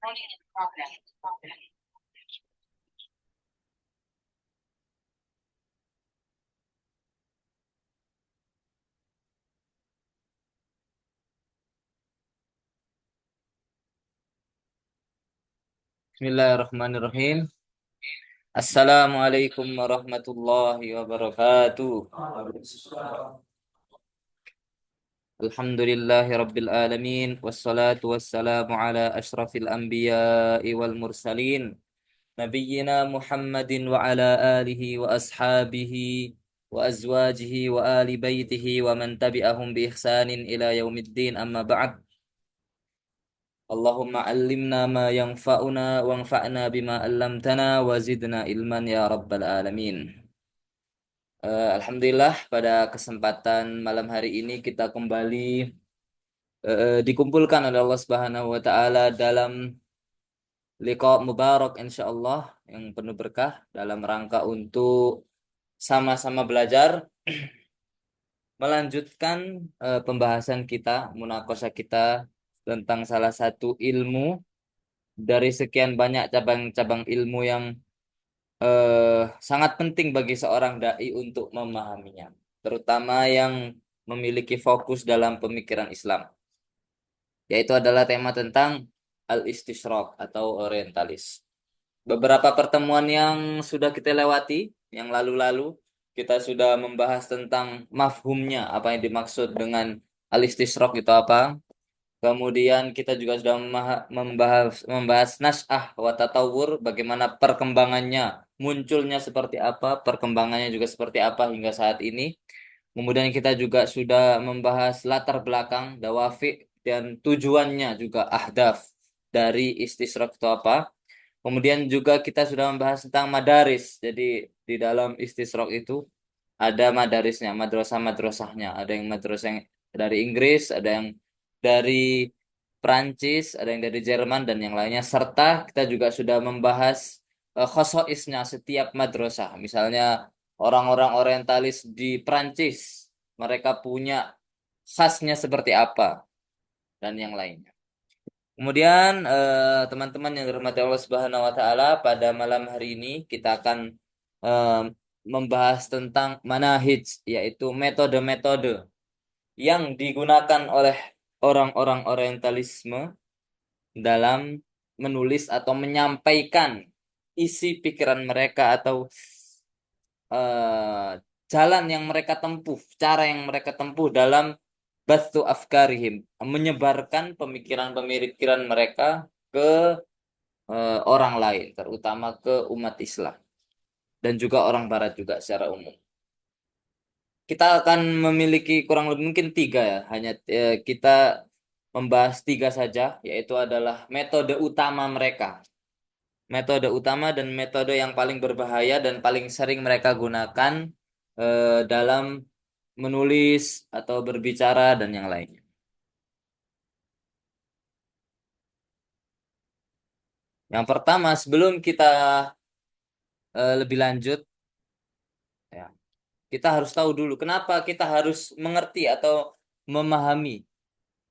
Bismillahirrahmanirrahim. Assalamualaikum warahmatullahi wabarakatuh. Alhamdulillahi rabbil alamin. Wassalatu wassalamu ala ashrafil anbiya'i wal mursalin. Nabiyyina Muhammadin wa ala alihi wa ashabihi wa azwajihi wa ali baitihi wa man tabi'ahum bi ihsanin ila yaumiddin, amma ba'd. Allahumma allimna ma yanfa'una wanfa'na bima 'allamtana wa zidna ilman ya rabbal alamin. Alhamdulillah, pada kesempatan malam hari ini kita kembali dikumpulkan oleh Allah Subhanahu wa taala dalam liqa mubarak insyaallah yang penuh berkah dalam rangka untuk sama-sama belajar melanjutkan pembahasan kita, munakosah kita tentang salah satu ilmu dari sekian banyak cabang-cabang ilmu yang sangat penting bagi seorang dai untuk memahaminya, terutama yang memiliki fokus dalam pemikiran Islam, yaitu adalah tema tentang al-istisyraq atau orientalis. Beberapa pertemuan yang sudah kita lewati, yang lalu-lalu, kita sudah membahas tentang mafhumnya, apa yang dimaksud dengan al-istisyraq itu apa. Kemudian kita juga sudah membahas nas'ah wa tatawur, bagaimana perkembangannya, munculnya seperti apa, perkembangannya juga seperti apa hingga saat ini. Kemudian kita juga sudah membahas latar belakang, dawafi, dan tujuannya juga ahdaf dari istisyraq itu apa. Kemudian juga kita sudah membahas tentang madaris. Jadi di dalam istisyraq itu ada madarisnya, madrasah-madrasahnya. Ada yang madrasah yang dari Inggris, ada yang dari Prancis, ada yang dari Jerman, dan yang lainnya. Serta kita juga sudah membahas khosoisnya setiap madrasah. Misalnya orang-orang orientalis di Prancis, mereka punya khasnya seperti apa, dan yang lainnya. Kemudian teman-teman yang dirahmati Allah Subhanahu wa taala, pada malam hari ini kita akan eh, membahas tentang manahij, yaitu metode-metode yang digunakan oleh orang-orang orientalisme dalam menulis atau menyampaikan isi pikiran mereka, atau eh, jalan yang mereka tempuh, cara yang mereka tempuh dalam bathu afkarihim, menyebarkan pemikiran-pemikiran mereka ke orang lain, terutama ke umat Islam dan juga orang Barat juga secara umum. Kita akan memiliki kurang lebih mungkin tiga ya, hanya kita membahas tiga saja, yaitu adalah metode utama mereka. Metode utama dan metode yang paling berbahaya dan paling sering mereka gunakan dalam menulis atau berbicara dan yang lainnya. Yang pertama, sebelum kita lebih lanjut, ya, kita harus tahu dulu kenapa kita harus mengerti atau memahami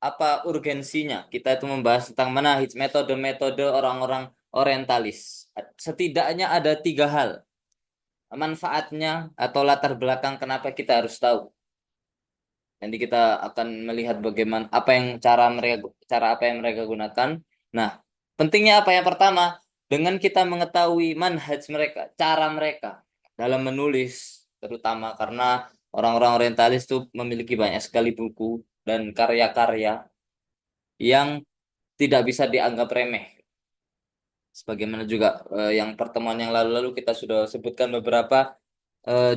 apa urgensinya kita itu membahas tentang manahij, metode-metode orang-orang orientalis. Setidaknya ada tiga hal manfaatnya atau latar belakang kenapa kita harus tahu. Nanti kita akan melihat bagaimana cara apa yang mereka gunakan. Nah, pentingnya apa? Yang pertama, dengan kita mengetahui manhaj mereka, cara mereka dalam menulis, terutama karena orang-orang orientalis itu memiliki banyak sekali buku dan karya-karya yang tidak bisa dianggap remeh. Sebagaimana juga yang pertemuan yang lalu-lalu kita sudah sebutkan beberapa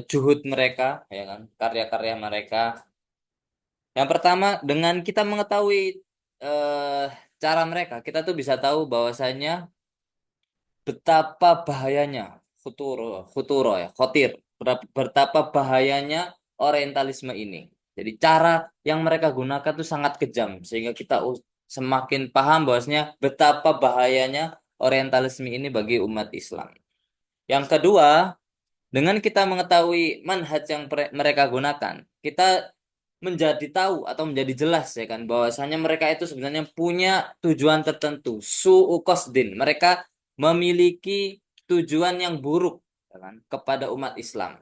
juhud mereka, ya kan, karya-karya mereka. Yang pertama, dengan kita mengetahui eh, cara mereka, kita tuh bisa tahu bahwasanya betapa bahayanya futuro, futuro ya, khotir, betapa bahayanya orientalisme ini. Jadi cara yang mereka gunakan tuh sangat kejam, sehingga kita semakin paham bahwasanya betapa bahayanya orientalisme ini bagi umat Islam. Yang kedua, dengan kita mengetahui manhaj yang mereka gunakan, kita menjadi tahu atau menjadi jelas ya kan bahwasanya mereka itu sebenarnya punya tujuan tertentu, su'u qasdin. Mereka memiliki tujuan yang buruk ya kan kepada umat Islam.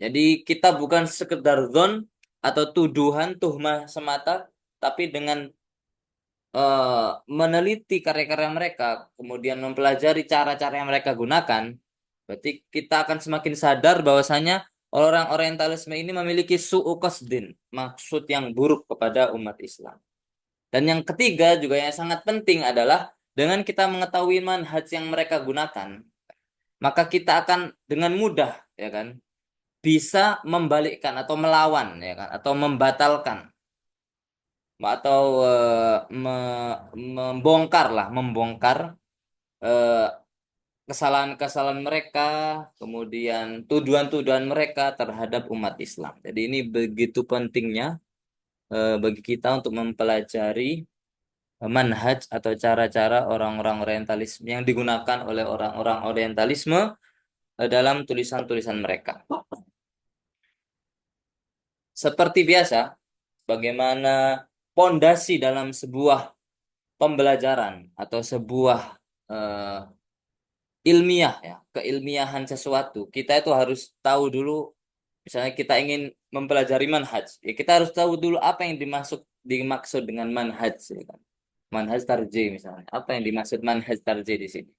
Jadi kita bukan sekedar zon atau tuduhan tuhmah semata, tapi dengan meneliti karya-karya mereka, kemudian mempelajari cara-cara yang mereka gunakan, berarti kita akan semakin sadar bahwasanya orang Orientalisme ini memiliki su'u qasdin, maksud yang buruk kepada umat Islam. Dan yang ketiga juga yang sangat penting adalah dengan kita mengetahui manhaj yang mereka gunakan, maka kita akan dengan mudah ya kan bisa membalikkan atau melawan ya kan atau membatalkan atau membongkar eh, kesalahan-kesalahan mereka, kemudian tuduhan-tuduhan mereka terhadap umat Islam. Jadi ini begitu pentingnya bagi kita untuk mempelajari manhaj atau cara-cara orang-orang Orientalisme yang digunakan oleh orang-orang Orientalisme dalam tulisan-tulisan mereka. Seperti biasa, bagaimana pondasi dalam sebuah pembelajaran atau sebuah eh, ilmiah ya, keilmiahan sesuatu. Kita itu harus tahu dulu, misalnya kita ingin mempelajari manhaj, ya kita harus tahu dulu apa yang dimaksud dengan manhaj, ya kan? Manhaj tarjih misalnya. Apa yang dimaksud manhaj tarjih di sini?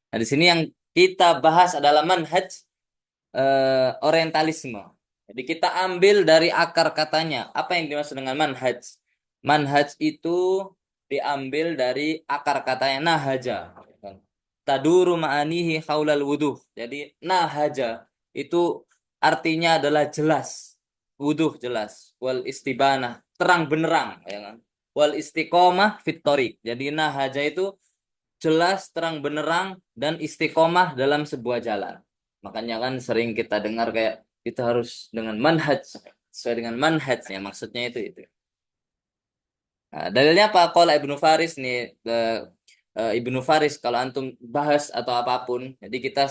Nah, di sini yang kita bahas adalah manhaj orientalisme. Jadi kita ambil dari akar katanya. Apa yang dimaksud dengan manhaj? Manhaj itu diambil dari akar katanya nahaja. Taduru ma'anihi khaulal wuduh. Jadi nahaja itu artinya adalah jelas. Wuduh jelas. Wal istibanah. Terang benerang. Ya kan? Wal istiqomah fit thoriq. Jadi nahaja itu jelas, terang benerang, dan istiqomah dalam sebuah jalan. Makanya kan sering kita dengar kayak kita harus dengan manhaj, sesuai dengan manhaj ya maksudnya itu. Nah, dalilnya apa? Qala Ibnu Faris nih, Ibnu Faris kalau antum bahas atau apapun, jadi kita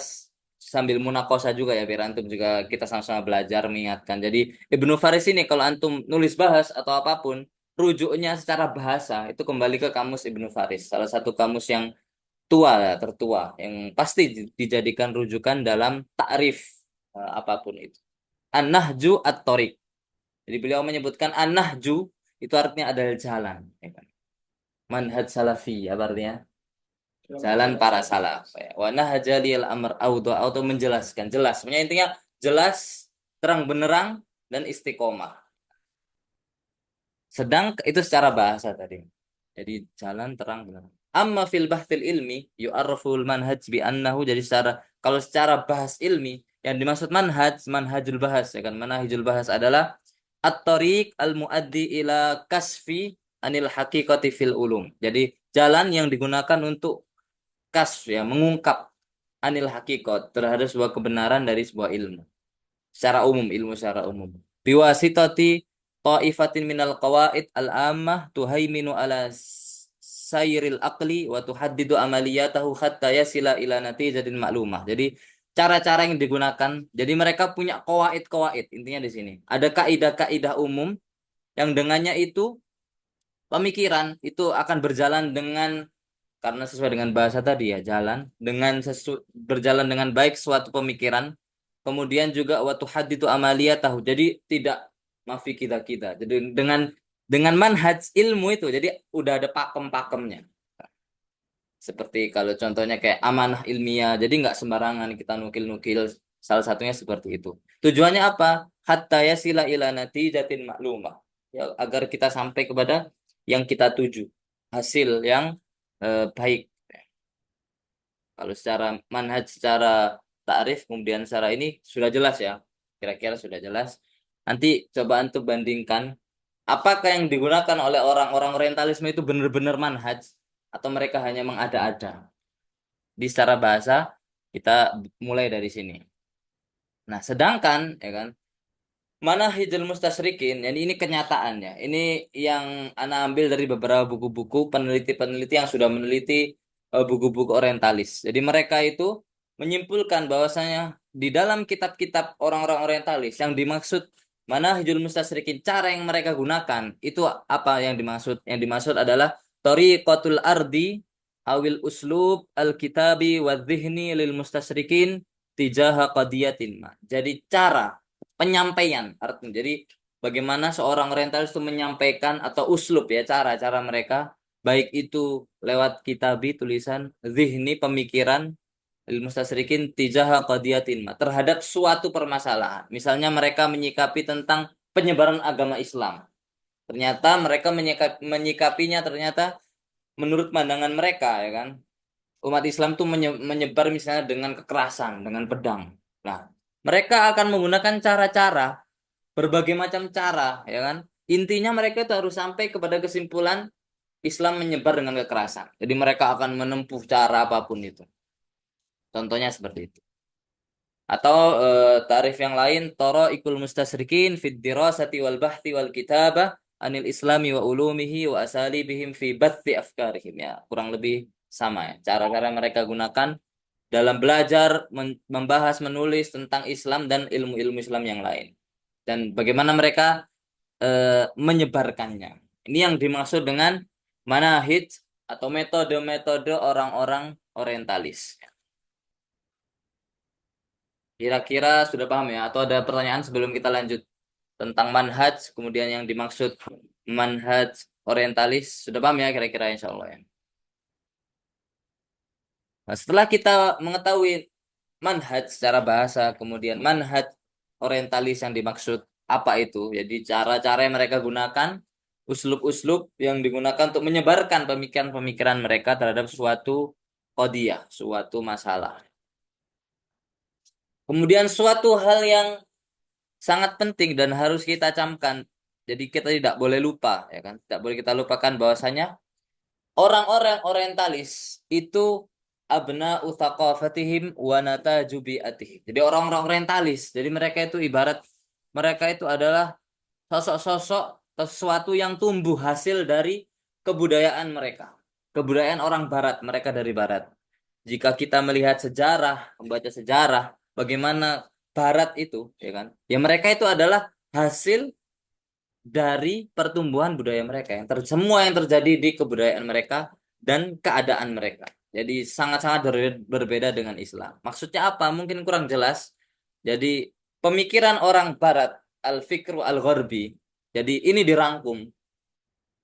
sambil munakosa juga ya biar antum juga kita sama-sama belajar mengingatkan. Jadi Ibnu Faris ini kalau antum nulis bahas atau apapun, rujuknya secara bahasa itu kembali ke kamus Ibnu Faris, salah satu kamus yang tua ya, tertua yang pasti dijadikan rujukan dalam takrif apapun itu. An-nahju at-thoriq. Jadi beliau menyebutkan an-nahju itu artinya adalah jalan, ya kan? Manhaj salafi apa artinya? Jalan para salaf. Ya. Wa nahja lil amr auto menjelaskan jelas. Sebenarnya intinya jelas, terang benerang dan istiqomah. Sedang itu secara bahasa tadi. Jadi jalan terang benerang. Amma fil bahtil ilmi yu'arraful manhaj bi annahu jadi secara kalau secara bahas ilmi yang dimaksud manhajul bahas ya kan manhajul bahas adalah at-tariq al-muaddi ila kasfi anil haqiqati fil ulum. Jadi jalan yang digunakan untuk kasf ya mengungkap anil haqiqat terhadap sebuah kebenaran dari sebuah ilmu. Secara umum ilmu secara umum. Biwasitati ta'ifatin minal qawaid al-ammah tuhaiminu ala sayril aqli wa tuhaddidu amaliyatahu hatta yasila ila natijatin maklumah. Jadi cara-cara yang digunakan, jadi mereka punya qawaid-qawaid intinya di sini. Ada kaidah-kaidah umum yang dengannya itu pemikiran itu akan berjalan dengan karena sesuai dengan bahasa tadi ya, jalan dengan berjalan dengan baik suatu pemikiran. Kemudian juga waktu hadits amaliyatahu. Jadi tidak mafi kita. Jadi dengan manhaj ilmu itu, jadi udah ada pakem-pakemnya. Seperti kalau contohnya kayak amanah ilmiah, jadi nggak sembarangan kita nukil-nukil. Salah satunya seperti itu. Tujuannya apa? Hatta yasila ila natijatin maklumah. Ya, agar kita sampai kepada yang kita tuju, hasil yang baik. Kalau secara manhaj, secara ta'rif, kemudian secara ini sudah jelas ya. Kira-kira sudah jelas. Nanti coba antum bandingkan apakah yang digunakan oleh orang-orang orientalisme itu benar-benar manhaj atau mereka hanya mengada-ada. Di secara bahasa kita mulai dari sini. Nah, sedangkan ya kan Manahijul Mustasyrikin, yani ini kenyataannya. Ini yang ana ambil dari beberapa buku-buku peneliti-peneliti yang sudah meneliti buku-buku orientalis. Jadi mereka itu menyimpulkan bahwasanya di dalam kitab-kitab orang-orang orientalis yang dimaksud Manahijul mustasyrikin, cara yang mereka gunakan itu apa yang dimaksud? Yang dimaksud adalah tariqatul ardi awil uslub al-kitabi wa dhihni lil mustasyrikin tijaha qadiyatin ma. Jadi cara penyampaian artinya. Jadi bagaimana seorang orientalis itu menyampaikan atau uslub ya cara-cara mereka baik itu lewat kitabi tulisan, dhihni pemikiran lil mustasyrikin tijaha qadiyatin ma terhadap suatu permasalahan. Misalnya mereka menyikapi tentang penyebaran agama Islam. Ternyata mereka menyikapinya ternyata menurut pandangan mereka ya kan. Umat Islam tuh menyebar misalnya dengan kekerasan, dengan pedang. Nah, mereka akan menggunakan cara-cara, berbagai macam cara ya kan. Intinya mereka itu harus sampai kepada kesimpulan Islam menyebar dengan kekerasan. Jadi mereka akan menempuh cara apapun itu. Contohnya seperti itu. Atau tarif yang lain toro ikul mustasyrikin fid dirasati wal bahthi wal kitabah anil islami wa ulumihi wa asalibihim fi bathi afkarihim ya kurang lebih sama ya cara-cara mereka gunakan dalam belajar membahas menulis tentang Islam dan ilmu-ilmu Islam yang lain dan bagaimana mereka menyebarkannya ini yang dimaksud dengan manahij atau metode-metode orang-orang orientalis. Kira-kira sudah paham ya? Atau ada pertanyaan sebelum kita lanjut tentang manhaj, kemudian yang dimaksud manhaj orientalis, sudah paham ya kira-kira insya Allah ya. Nah, setelah kita mengetahui manhaj secara bahasa, kemudian manhaj orientalis yang dimaksud apa itu, jadi cara-cara yang mereka gunakan, uslub-uslub yang digunakan untuk menyebarkan pemikiran-pemikiran mereka terhadap suatu qadiyah, suatu masalah. Kemudian suatu hal yang sangat penting dan harus kita camkan. Jadi kita tidak boleh lupa, ya kan? Tidak boleh kita lupakan bahwasanya orang-orang orientalis itu abna uthaqafatihim wa nataju bi'atihim. Jadi orang-orang orientalis, jadi mereka itu ibarat mereka itu adalah sosok-sosok sesuatu yang tumbuh hasil dari kebudayaan mereka. Kebudayaan orang barat, mereka dari barat. Jika kita melihat sejarah, membaca sejarah, bagaimana barat itu, ya kan? Ya mereka itu adalah hasil dari pertumbuhan budaya mereka yang semua yang terjadi di kebudayaan mereka dan keadaan mereka. Jadi sangat-sangat berbeda dengan Islam. Maksudnya apa? Mungkin kurang jelas. Jadi pemikiran orang Barat, al-fikru al-gharbi. Jadi ini dirangkum.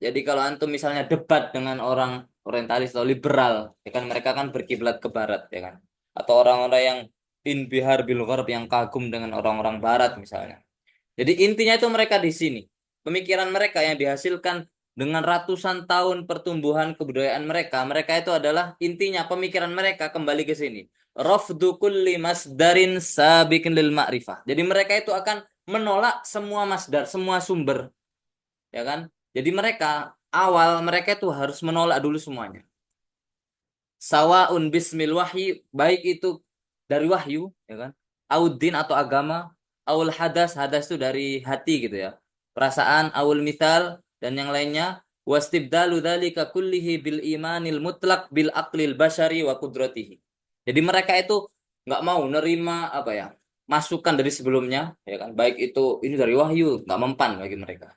Jadi kalau antum misalnya debat dengan orang orientalis atau liberal, ya kan mereka kan berkiblat ke Barat, ya kan? Atau orang-orang yang inbihar bil gharb yang kagum dengan orang-orang Barat misalnya. Jadi intinya itu mereka di sini. Pemikiran mereka yang dihasilkan dengan ratusan tahun pertumbuhan kebudayaan mereka, mereka itu adalah intinya pemikiran mereka kembali ke sini. Rafdu kulli masdarin sabiqin lil ma'rifah. Jadi mereka itu akan menolak semua masdar, semua sumber, ya kan? Jadi mereka awal mereka itu harus menolak dulu semuanya. Sawaun bismil wahyi, baik itu dari wahyu, ya kan? Audin atau agama, aul hadas, hadas itu dari hati gitu ya. Perasaan, aul mithal dan yang lainnya. Wastibdalu dzalika kullihi bil imanil mutlak bil aqlil basyari wa qudratihi. Jadi mereka itu nggak mau nerima apa ya? Masukan dari sebelumnya, ya kan? Baik itu ini dari wahyu, nggak mempan bagi mereka.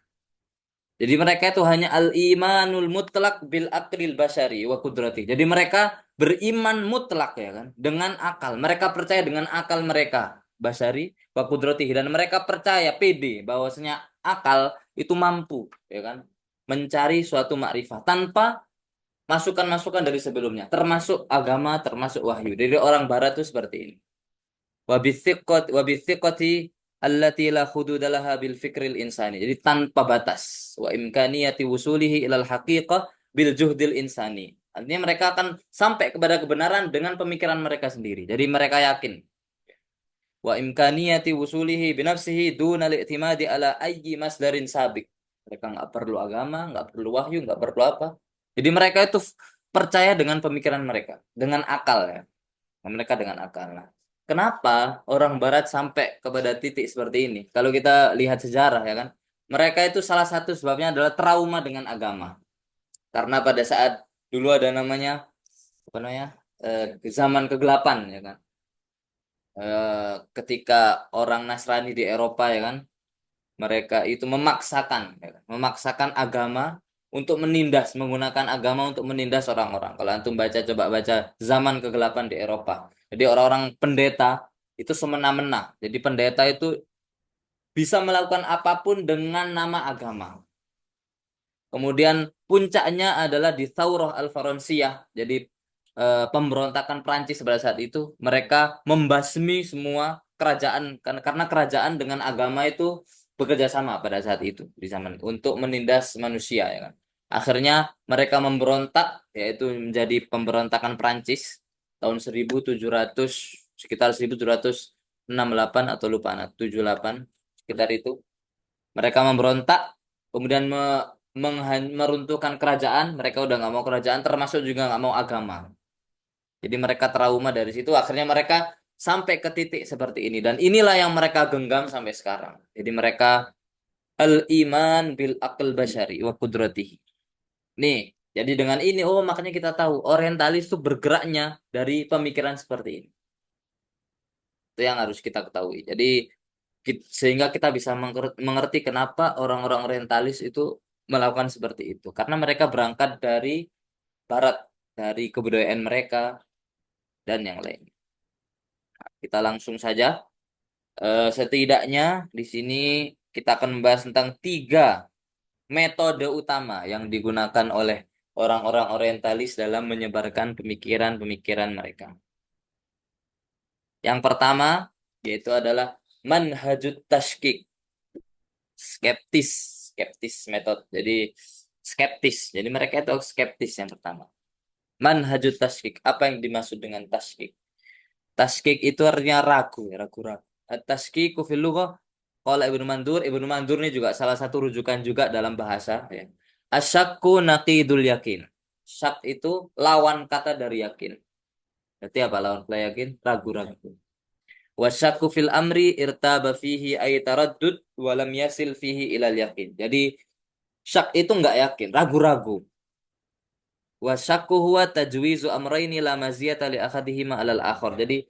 Jadi mereka itu hanya al-imanul mutlak bil akril basyari wa kudrati. Jadi mereka beriman mutlak ya kan dengan akal. Mereka percaya dengan akal mereka basyari wa kudrati dan mereka percaya pede bahwasanya akal itu mampu ya kan mencari suatu makrifat tanpa masukan-masukan dari sebelumnya, termasuk agama, termasuk wahyu. Jadi orang barat itu seperti ini. Wabithiqati allati la hududalaha bil fikril insani. Jadi tanpa batas. Wa imkaniyati wusulihi ilal haqiqah bil juhdil insani. Artinya mereka akan sampai kepada kebenaran dengan pemikiran mereka sendiri. Jadi mereka yakin. Wa imkaniyati wusulihi binafsihi duna li'timadi ala ayyi masdarin sabik. Mereka nggak perlu agama, nggak perlu wahyu, nggak perlu apa. Jadi mereka itu percaya dengan pemikiran mereka, dengan akal ya. Mereka dengan akal. Nah, kenapa orang Barat sampai kepada titik seperti ini? Kalau kita lihat sejarah ya kan, mereka itu salah satu sebabnya adalah trauma dengan agama. Karena pada saat dulu ada namanya apa namanya zaman kegelapan ya kan, ketika orang Nasrani di Eropa ya kan Mereka itu memaksakan, ya kan? Memaksakan agama untuk menindas, menggunakan agama untuk menindas orang-orang. Kalau antum baca, coba baca zaman kegelapan di Eropa. Jadi orang-orang pendeta itu semena-mena. Jadi pendeta itu bisa melakukan apapun dengan nama agama. Kemudian puncaknya adalah di Thawrah Al-Faransiyah. Jadi pemberontakan Prancis pada saat itu mereka membasmi semua kerajaan karena kerajaan dengan agama itu bekerja sama pada saat itu di zaman itu, untuk menindas manusia ya kan. Akhirnya mereka memberontak yaitu menjadi pemberontakan Prancis tahun 1700 sekitar 1768 atau lupa 78 sekitar itu. Mereka memberontak, kemudian meruntuhkan kerajaan. Mereka udah nggak mau kerajaan, termasuk juga nggak mau agama. Jadi mereka trauma dari situ. Akhirnya mereka sampai ke titik seperti ini. Dan inilah yang mereka genggam sampai sekarang. Jadi mereka al-iman bil aql basyari wa qudratihi. Nih, jadi dengan ini, oh makanya kita tahu orientalis itu bergeraknya dari pemikiran seperti ini. Itu yang harus kita ketahui. Jadi sehingga kita bisa mengerti kenapa orang-orang orientalis itu melakukan seperti itu. Karena mereka berangkat dari barat, dari kebudayaan mereka dan yang lain. Kita langsung saja. Setidaknya di sini kita akan membahas tentang tiga metode utama yang digunakan oleh orang-orang orientalis dalam menyebarkan pemikiran-pemikiran mereka. Yang pertama yaitu adalah manhajut tashkik, skeptis, skeptis metode. Jadi skeptis. Jadi mereka itu skeptis yang pertama. Manhajut tashkik. Apa yang dimaksud dengan tashkik? Tashkik itu artinya ragu, ya, ragu-ragu. At-tashkiku fil lughah qala Ibnu Mandur ini juga salah satu rujukan juga dalam bahasa ya. Asyakku naqidul yakin. Syak itu lawan kata dari yakin. Berarti apa lawan kata yakin? Ragu-ragu. Wasyakku fil amri irtaba fihi ay taraddud wa lam yasil fihi ilal yakin. Jadi syak itu enggak yakin, ragu-ragu. Wasyakku huwa tajwizu amrayni la maziyata li akhadihima alal akhar. Jadi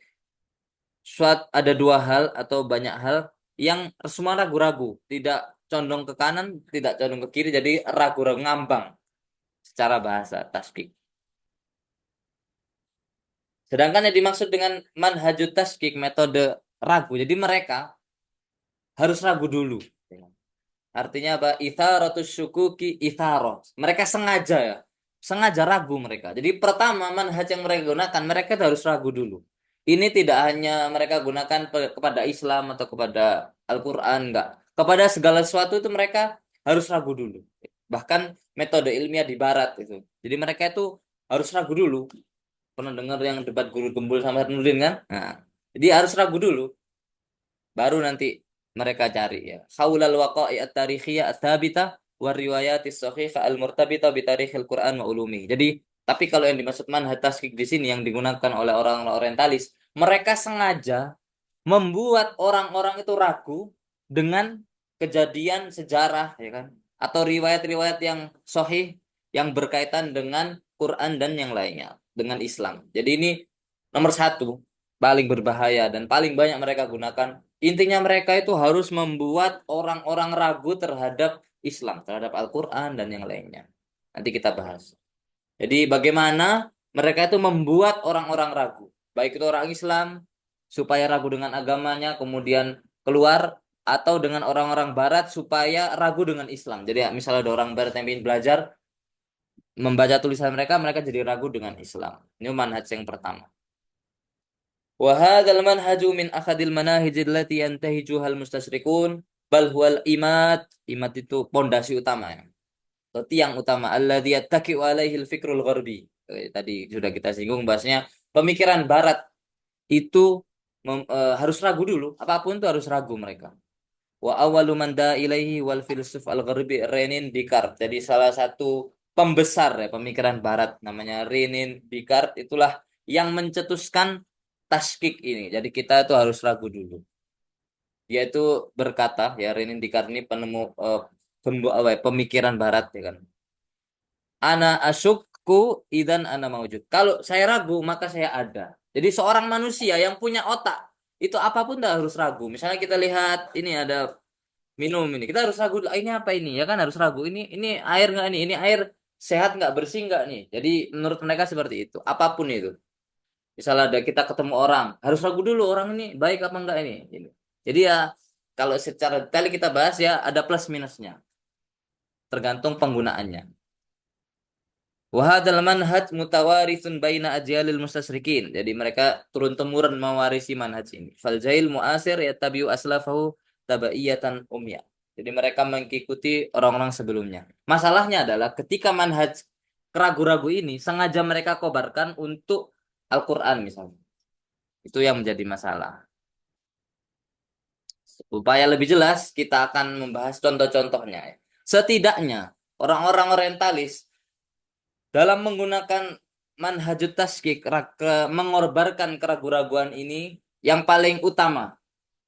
ada dua hal atau banyak hal yang semua ragu-ragu, tidak condong ke kanan, tidak condong ke kiri, jadi ragu-ragu ngambang secara bahasa taskik. Sedangkan yang dimaksud dengan manhajut taskik metode ragu, jadi mereka harus ragu dulu. Artinya apa? Itharatus syukuki itharoh. Mereka sengaja ya, sengaja ragu mereka. Jadi pertama manhaj yang mereka gunakan, mereka harus ragu dulu. Ini tidak hanya mereka gunakan kepada Islam atau kepada Al-Quran, enggak. Kepada segala sesuatu itu mereka harus ragu dulu. Bahkan metode ilmiah di Barat itu. Jadi mereka itu harus ragu dulu. Pernah dengar yang debat guru gembul sama Nurdin kan? Nah, jadi harus ragu dulu. Baru nanti mereka cari ya. Haulal waqa'i at-tarikhiyah ats-tsabitah wa riwayatis sahihah al-murtabitah bi tarikhil Qur'an wa ulumi. Jadi, tapi kalau yang dimaksud manhaj taskik di sini yang digunakan oleh orang-orang orientalis, mereka sengaja membuat orang-orang itu ragu dengan kejadian sejarah ya kan atau riwayat-riwayat yang sahih yang berkaitan dengan Quran dan yang lainnya dengan Islam. Jadi ini nomor satu paling berbahaya dan paling banyak mereka gunakan. Intinya mereka itu harus membuat orang-orang ragu terhadap Islam, terhadap Al-Quran dan yang lainnya. Nanti kita bahas. Jadi bagaimana mereka itu membuat orang-orang ragu, baik itu orang Islam supaya ragu dengan agamanya, kemudian keluar atau dengan orang-orang Barat supaya ragu dengan Islam. Jadi ya, misalnya ada orang Barat yang ingin belajar membaca tulisan mereka, mereka jadi ragu dengan Islam. Ini manhaj yang pertama. Wa hadzal manhaju min akhadil manahij allati yantahijuhal mustasyrikun bal huwal imad. Imad itu pondasi utama ya. Atau tiang utama alladzi yattaqi'u alaihi al-fikrul gharbi. Tadi sudah kita singgung bahasnya pemikiran barat itu harus ragu dulu, apapun itu harus ragu mereka. Wa awwalu man da ilaihi wal filsuf al-gharbi Renin Descartes. Jadi salah satu pembesar ya pemikiran barat namanya Renin Descartes itulah yang mencetuskan taskik ini. Jadi kita itu harus ragu dulu. Dia itu berkata ya Renin Descartes ini penemu pemikiran barat ya kan. Ana asyukku idan ana maujud. Kalau saya ragu maka saya ada. Jadi seorang manusia yang punya otak itu apapun tidak harus ragu. Misalnya kita lihat ini ada minum ini. Kita harus ragu, "Ah, ini apa ini?" Ya kan harus ragu. Ini air nggak nih? Ini air sehat nggak, bersih nggak nih? Jadi menurut mereka seperti itu. Apapun itu. Misalnya ada kita ketemu orang, harus ragu dulu orang ini baik apa enggak ini. Ini. Jadi ya kalau secara detail kita bahas ya ada plus minusnya, tergantung penggunaannya. Wahadal manhaj mutawarithun baina ajyalil mustasrikin. Jadi mereka turun temurun mewarisi manhaj ini. Fal jahil muasir yattabi'u aslafahu tabaiyatan umya. Jadi mereka mengikuti orang-orang sebelumnya. Masalahnya adalah ketika manhaj keragu-ragu ini sengaja mereka kobarkan untuk Al-Quran misalnya. Itu yang menjadi masalah. Supaya lebih jelas, kita akan membahas contoh-contohnya. Setidaknya orang-orang orientalis dalam menggunakan manhajut taskik, mengorbankan keraguan-raguan ini yang paling utama.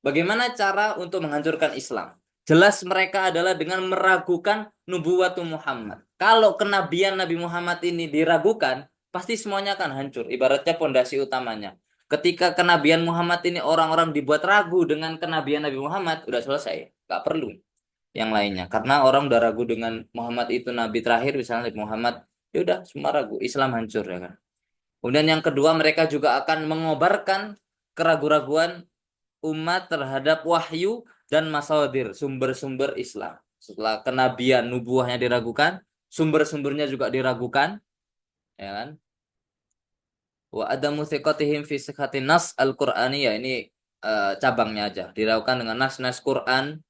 Bagaimana cara untuk menghancurkan Islam? Jelas mereka adalah dengan meragukan nubuwatu Muhammad. Kalau kenabian Nabi Muhammad ini diragukan, pasti semuanya akan hancur. Ibaratnya pondasi utamanya. Ketika kenabian Muhammad ini orang-orang dibuat ragu dengan kenabian Nabi Muhammad, udah selesai. Gak perlu yang lainnya. Karena orang udah ragu dengan Muhammad itu Nabi terakhir, misalnya Nabi Muhammad, ya udah semua ragu. Islam hancur ya kan. Kemudian yang kedua, mereka juga akan mengobarkan keraguan-raguan umat terhadap wahyu dan masadir, sumber-sumber Islam. Setelah kenabian nubuahnya diragukan, sumber-sumbernya juga diragukan, ya kan? Wa adamu thiqatihim fi sihhatin nas al-Qur'ani, ya ini cabangnya aja. Diragukan dengan nas-nas Quran,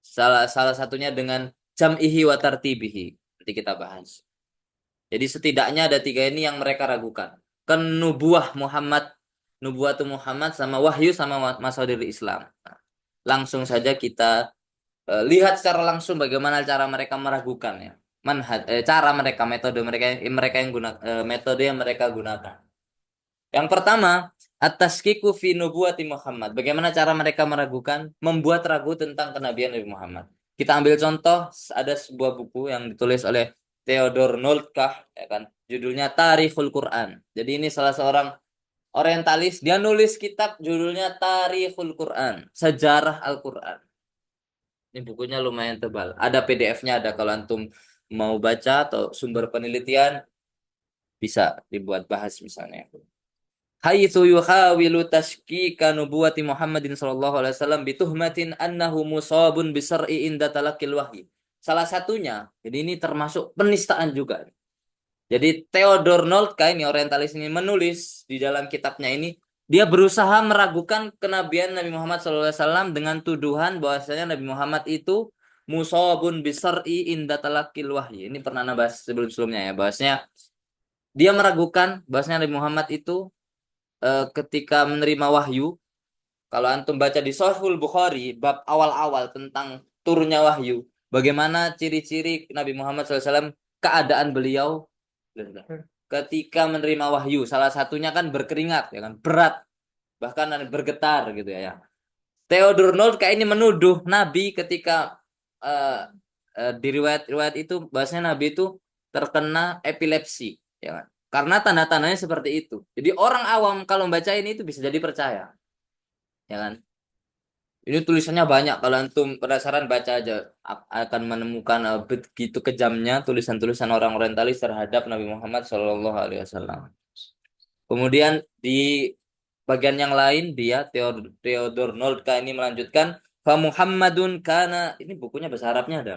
salah salah satunya dengan jam'ihi wa tartibihi. Nanti kita bahas. Jadi setidaknya ada tiga ini yang mereka ragukan. Kenubuah Muhammad, nubuatu Muhammad sama wahyu sama masadir Islam. Nah, langsung saja kita lihat secara langsung bagaimana cara mereka meragukan ya. Cara mereka, metode mereka yang metode yang mereka gunakan. Yang pertama, at-taskiku fi nubuwati Muhammad. Bagaimana cara mereka meragukan, membuat ragu tentang kenabian Nabi Muhammad. Kita ambil contoh, ada sebuah buku yang ditulis oleh Theodor Noldkah, ya kan, judulnya Tarikhul Quran. Jadi ini salah seorang orientalis, dia nulis kitab judulnya Tarikhul Quran, Sejarah Al-Quran. Ini bukunya lumayan tebal. Ada PDF-nya, ada kalau antum mau baca atau sumber penelitian bisa dibuat bahas misalnya. Haitsu yuhawilu tashkika nubuwati Muhammadin sallallahu alaihi wasallam bituhmatin annahu musabun bisar'i inda talaqil wahyi. Salah satunya, jadi ini termasuk penistaan juga. Jadi Theodor Noldka ini orientalis ini menulis di dalam kitabnya ini, dia berusaha meragukan kenabian Nabi Muhammad SAW dengan tuduhan bahwasanya Nabi Muhammad itu musabun bisar'i inda talaqil wahyi. Ini pernah bahas sebelum-sebelumnya ya, bahwasanya dia meragukan bahwasanya Nabi Muhammad itu ketika menerima wahyu, kalau antum baca di Sahihul Bukhari bab awal-awal tentang turunnya wahyu, bagaimana ciri-ciri Nabi Muhammad SAW, keadaan beliau ketika menerima wahyu, salah satunya kan berkeringat, ya kan, berat, bahkan bergetar gitu ya. Theodor Nold kayak ini menuduh Nabi ketika uh, di riwayat-riwayat itu bahasanya Nabi itu terkena epilepsi, ya kan? Karena tanda-tandanya seperti itu. Jadi orang awam kalau membaca ini itu bisa jadi percaya, ya kan? Ini tulisannya banyak. Kalau antum penasaran baca aja, akan menemukan begitu kejamnya tulisan-tulisan orang orientalis terhadap Nabi Muhammad Shallallahu Alaihi Wasallam. Kemudian di bagian yang lain dia Theodor Noldka ini melanjutkan, fa Muhammadun kana, ini bukunya bahasa Arabnya ada.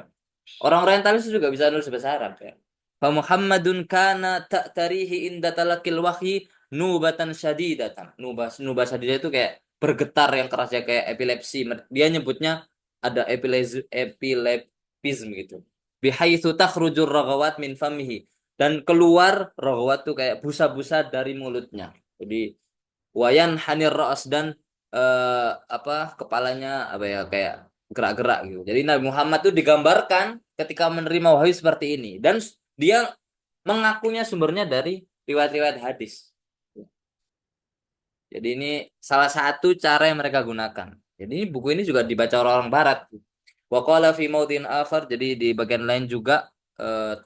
Orang orientalis juga bisa nulis bahasa Arab ya. Fa Muhammadun kana ta'tarihi inda talaqil wahyi nubatan syadidatan. Nubah syadidah itu kayak bergetar yang keras ya, kayak epilepsi. Dia nyebutnya ada epilepsisme gitu. Bihaitsu takhrujur raghawat min famihi, dan keluar raghawat tuh kayak busa-busa dari mulutnya. Jadi wayan hanir ra's, dan apa, kepalanya apa ya, kayak gerak-gerak gitu. Jadi Nabi Muhammad tuh digambarkan ketika menerima wahyu seperti ini, dan dia mengakunya sumbernya dari riwayat-riwayat hadis. Jadi ini salah satu cara yang mereka gunakan. Jadi buku ini juga dibaca orang-orang barat. Wa qala fi maudin akhar, jadi di bagian lain juga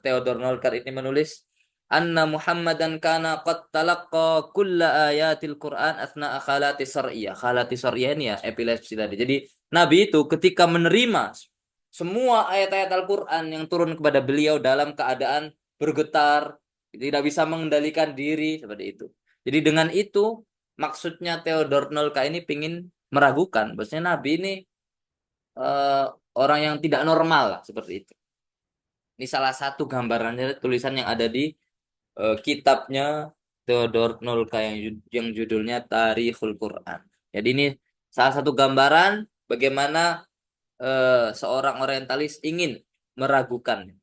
Theodor Nolkar ini menulis anna Muhammadan kana qad talaqqa kulla ayatil Quran asna khalati sar'iyah. Khalati sar'iyah ini ya epilepsi tadi. Jadi Nabi itu ketika menerima semua ayat-ayat Al-Quran yang turun kepada beliau dalam keadaan bergetar, tidak bisa mengendalikan diri seperti itu. Jadi dengan itu maksudnya Theodor Nolka ini pingin meragukan bahwasanya Nabi ini eh, orang yang tidak normal lah, seperti itu. Ini salah satu gambarannya tulisan yang ada di kitabnya Theodor Nolka yang judulnya Tarikhul Quran. Jadi ini salah satu gambaran bagaimana seorang orientalis ingin meragukan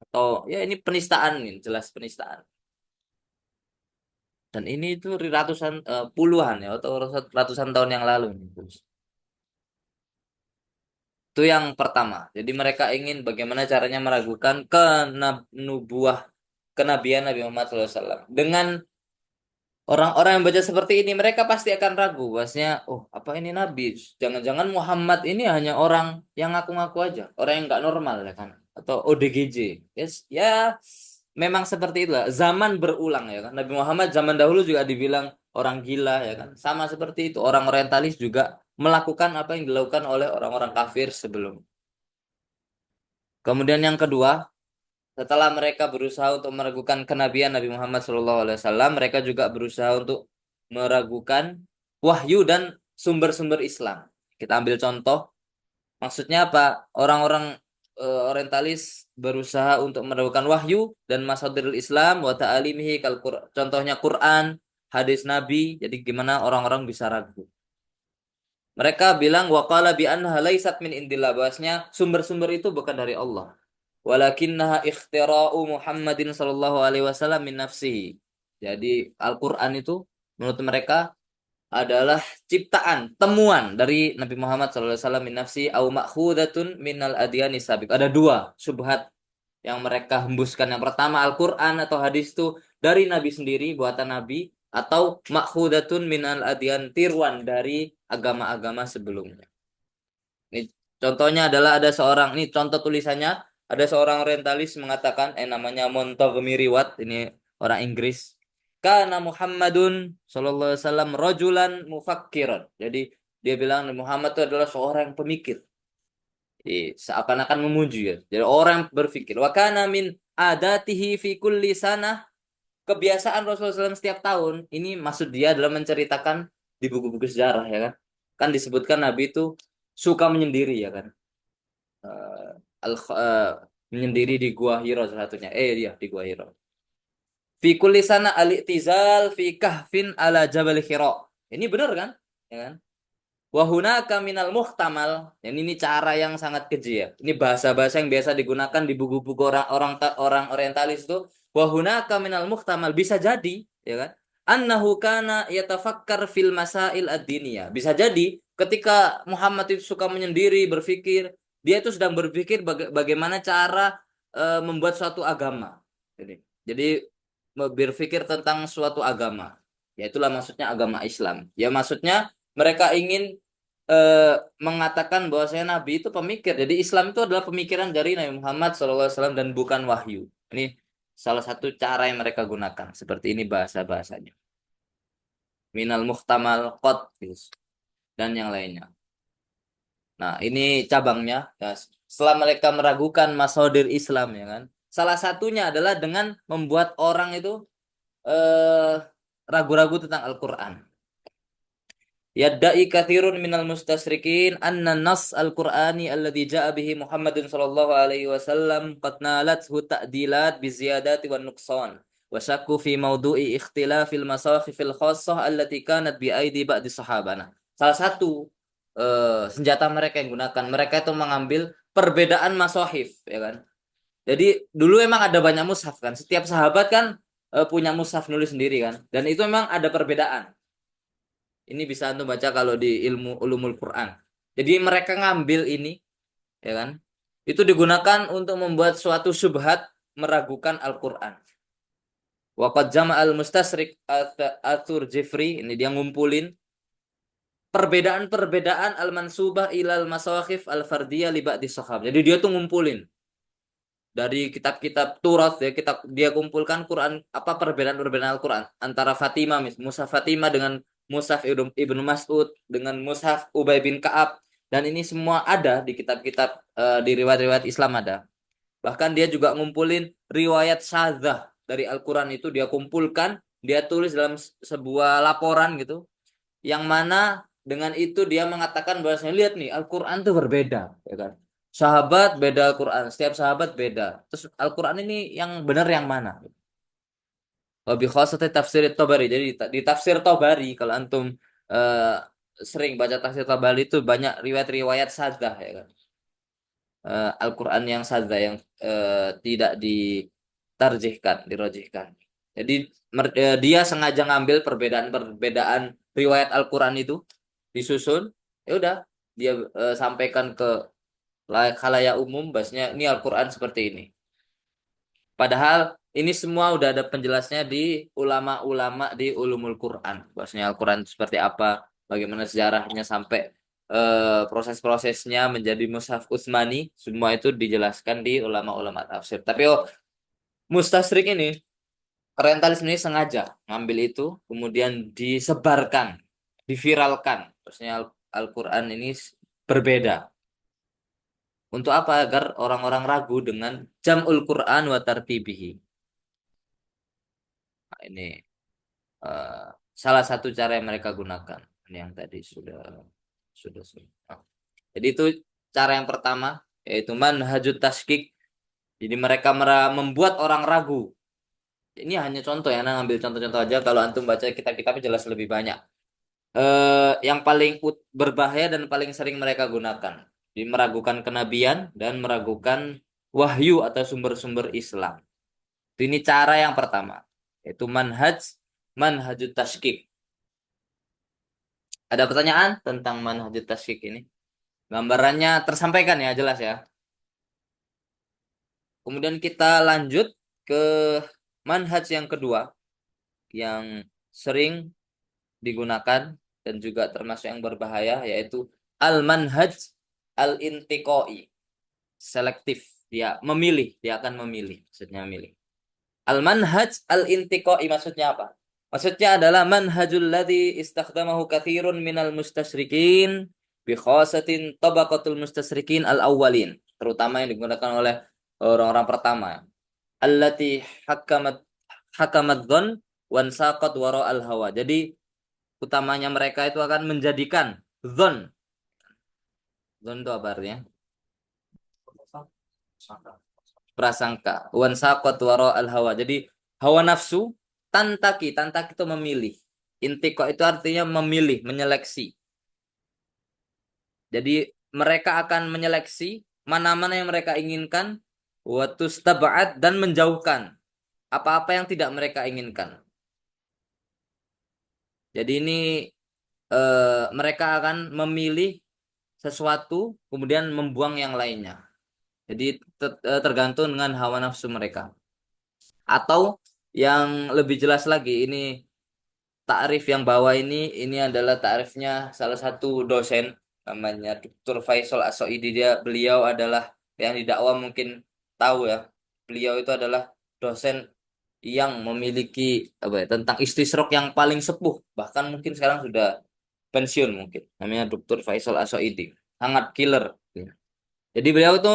atau ya ini penistaan, ini jelas penistaan. Dan ini itu ratusan puluhan ya atau ratusan tahun yang lalu ini. Itu yang pertama. Jadi mereka ingin bagaimana caranya meragukan kenabian Nabi Muhammad SAW. Dengan orang-orang yang baca seperti ini, mereka pasti akan ragu. Bahwasanya, oh apa ini Nabi? Jangan-jangan Muhammad ini hanya orang yang ngaku-ngaku aja. Orang yang nggak normal ya kan? Atau ODGJ. Yes, ya memang seperti itulah. Zaman berulang ya kan. Nabi Muhammad zaman dahulu juga dibilang orang gila ya kan. Sama seperti itu. Orang orientalis juga melakukan apa yang dilakukan oleh orang-orang kafir sebelum. Kemudian yang kedua, setelah mereka berusaha untuk meragukan kenabian Nabi Muhammad SAW, mereka juga berusaha untuk meragukan wahyu dan sumber-sumber Islam. Kita ambil contoh, maksudnya apa? Orang-orang orientalis berusaha untuk meragukan wahyu dan masadirul Islam wa ta'alimihi contohnya Quran, hadis Nabi. Jadi gimana orang-orang bisa ragu? Mereka bilang waqala bi annaha laysat min indillah, bahwasanya sumber-sumber itu bukan dari Allah. Walakinnaha ikhtira'u Muhammadin sallallahu alaihi wasallam min nafsihi. Jadi Al-Qur'an itu menurut mereka adalah ciptaan, temuan dari Nabi Muhammad sallallahu alaihi wasallam min nafsi au ma'khudatun minal adyani sabiq. Ada dua subhat yang mereka hembuskan. Yang pertama Al-Qur'an atau hadis itu dari Nabi sendiri, buatan Nabi, atau ma'khudatun minal adyan, tiruan dari agama-agama sebelumnya. Ini contohnya adalah ada seorang, ini contoh tulisannya, ada seorang orientalis mengatakan, namanya Montgomery Watt, ini orang Inggris. Kana Muhammadun sallallahu alaihi wasallam rajulan mufakkiran. Jadi dia bilang Muhammad itu adalah seorang yang pemikir. Seakan-akan memuji ya. Jadi orang yang berpikir. Wa kana min adatihi fi kulli sanah, kebiasaan Rasulullah SAW setiap tahun. Ini maksud dia adalah menceritakan di buku-buku sejarah ya kan. Kan disebutkan Nabi itu suka menyendiri ya kan. Eh, al menyendiri di Gua Hiro salah satunya. Iya di Gua Hiro. Fi kulli sana al-i'tizal fi kahfin ala Jabal Hira. Ini benar kan? Ya kan? Wa hunaka minal muhtamal. Dan ini cara yang sangat keji ya. Ini bahasa-bahasa yang biasa digunakan di buku-buku orang orientalis itu. Wa hunaka minal muhtamal, bisa jadi, ya kan? Annahu kana yatafakkar fil masail ad-diniyah. Bisa jadi ketika Muhammad itu suka menyendiri, berpikir, dia itu sedang berpikir bagaimana cara membuat suatu agama. Jadi berpikir tentang suatu agama. Ya itulah maksudnya agama Islam. Ya maksudnya mereka ingin mengatakan bahwa saya Nabi itu pemikir. Jadi Islam itu adalah pemikiran dari Nabi Muhammad SAW dan bukan wahyu. Ini salah satu cara yang mereka gunakan. Seperti ini bahasa-bahasanya. Minal muhtamal qad dan yang lainnya. Nah, ini cabangnya. Ya, setelah mereka meragukan masadir Islam ya kan. Salah satunya adalah dengan membuat orang itu eh, ragu-ragu tentang Al-Qur'an. Yadda'i kathirun minal mustasrikin anna nas al-Qur'ani alladhi ja'a bihi Muhammadun sallallahu alaihi wasallam qad nalathu ta'dilat biziyadati wan nuqsan wa syakku fi mawdu'i ikhtilafil masakhifil khassah allati kanat bi aidi ba'di sahabana. Salah satu senjata mereka yang gunakan, mereka itu mengambil perbedaan masahif ya kan. Jadi dulu memang ada banyak mushaf kan. Setiap sahabat kan punya mushaf nulis sendiri kan. Dan itu memang ada perbedaan. Ini bisa antum baca kalau di ilmu ulumul Quran. Jadi mereka ngambil ini, ya kan? Itu digunakan untuk membuat suatu syubhat meragukan Al-Quran. Waqad jama'al mustasrik Athur Jifri, ini dia ngumpulin perbedaan-perbedaan al-mansubah ilal masakhif al-fardiyah li ba'di sahab. Jadi dia tuh ngumpulin dari kitab-kitab Turas ya, dia kumpulkan Quran, apa perbedaan-perbedaan Al-Quran antara Fatimah, Mushaf Fatimah dengan Mushaf Ibnu Mas'ud dengan Mushaf Ubay bin Ka'ab Dan ini semua ada di kitab-kitab di riwayat-riwayat Islam ada. Bahkan dia juga ngumpulin riwayat syadzah dari Al-Quran itu dia kumpulkan, dia tulis dalam sebuah laporan gitu, yang mana dengan itu dia mengatakan bahwasanya lihat nih Al-Quran tuh berbeda, ya kan? Sahabat beda Al-Quran, setiap sahabat beda. Terus Al-Quran ini yang benar yang mana? Wabi khosati tafsir Tobari. Jadi di tafsir Tobari kalau antum eh, sering baca tafsir Tobari itu banyak riwayat-riwayat sadzah ya kan. Al-Quran yang sadzah yang tidak ditarjihkan, dirojihkan. Jadi dia sengaja ngambil perbedaan-perbedaan riwayat Al-Quran itu disusun, ya udah dia sampaikan ke khalayak umum bahasnya ini Al-Quran seperti ini. Padahal ini semua udah ada penjelasnya di ulama-ulama di ulumul Quran. Bahasanya Al-Quran seperti apa, bagaimana sejarahnya sampai proses-prosesnya menjadi mushaf Utsmani, semua itu dijelaskan di ulama-ulama tafsir. Tapi Mustasrik ini, orientalis ini sengaja ngambil itu, kemudian disebarkan, diviralkan. Maksudnya Al-Quran ini berbeda. Untuk apa? Agar orang-orang ragu dengan jam'ul Quran wa tartibihi. Nah, ini eh, salah satu cara yang mereka gunakan. Ini yang tadi sudah. Oh. Jadi itu cara yang pertama, yaitu manhajut taskik. Jadi mereka membuat orang ragu. Ini hanya contoh ya, nah, ambil contoh-contoh aja. Kalau antum baca kitab-kitabnya jelas lebih banyak. Yang paling berbahaya dan paling sering mereka gunakan, di meragukan kenabian dan meragukan wahyu atau sumber-sumber Islam. Ini cara yang pertama, yaitu manhajut taskik. Ada pertanyaan tentang manhajut taskik ini? Gambarannya tersampaikan ya, jelas ya. Kemudian kita lanjut ke manhaj yang kedua yang sering digunakan dan juga termasuk yang berbahaya, yaitu al-manhaj al-intiqai, selektif. Dia akan memilih, maksudnya memilih. Al-manhaj al-intiqai maksudnya apa? Maksudnya adalah manhajul ladzi istakhdamahu katsirun minal mustasyrikin bi khasatin tabaqatul mustasyrikin al-awwalin, terutama yang digunakan oleh orang-orang pertama. Allati hakamat dzan wan saqat wara al-hawa. Jadi utamanya mereka itu akan menjadikan dzan itu apa artinya? Prasangka, wan saqat wara al hawa. Jadi hawa nafsu, tantaki itu memilih. Intiko itu artinya memilih, menyeleksi. Jadi mereka akan menyeleksi mana-mana yang mereka inginkan, waktu tab'at, dan menjauhkan apa-apa yang tidak mereka inginkan. Jadi ini mereka akan memilih sesuatu kemudian membuang yang lainnya. Jadi tergantung dengan hawa nafsu mereka. Atau yang lebih jelas lagi, ini takrif yang bawah ini adalah takrifnya salah satu dosen namanya Dr. Faisal Asoidi. Beliau adalah yang didakwa mungkin tahu ya. Beliau itu adalah dosen yang memiliki apa ya, tentang istisrok yang paling sepuh, bahkan mungkin sekarang sudah pensiun mungkin. Namanya Dr. Faisal Asoidi. Sangat killer. Jadi beliau itu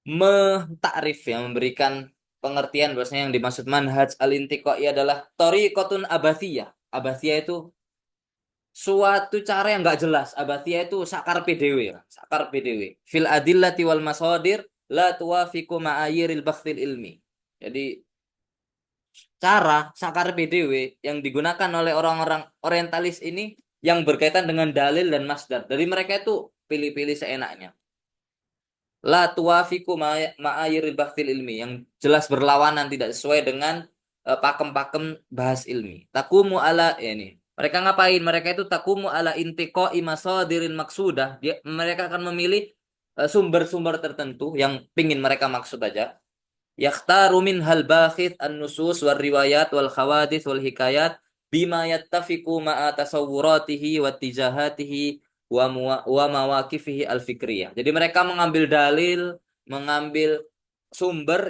mentakrif yang memberikan pengertian bahwasanya yang dimaksud manhaj al-intiqai adalah thariqatun abathiyah. Abathiyah itu suatu cara yang nggak jelas. Abathiyah itu sakar PDW, sakar PDW. Fil adillati wal masadir la tuwafiqu ma'ayiril bakhtil ilmi. Jadi cara sakar PDW yang digunakan oleh orang-orang orientalis ini yang berkaitan dengan dalil dan masdar. Dari mereka itu pilih-pilih seenaknya. La tuwafiku ma'ayiril bahtil ilmi, yang jelas berlawanan, tidak sesuai dengan pakem-pakem bahas ilmi. Takumu ala ya ini. Mereka ngapain? Mereka itu takumu ala intiqai masadirin maksudah. Mereka akan memilih sumber-sumber tertentu yang pingin mereka maksud aja. Yakhtaru min hal bakhit an-nusus wal riwayat wal khawadith wal hikayat bima yattafiqu ma'a tasawwuratihi wa tijahatihi wa mawaqifihi al-fikriyah. Jadi mereka mengambil dalil, mengambil sumber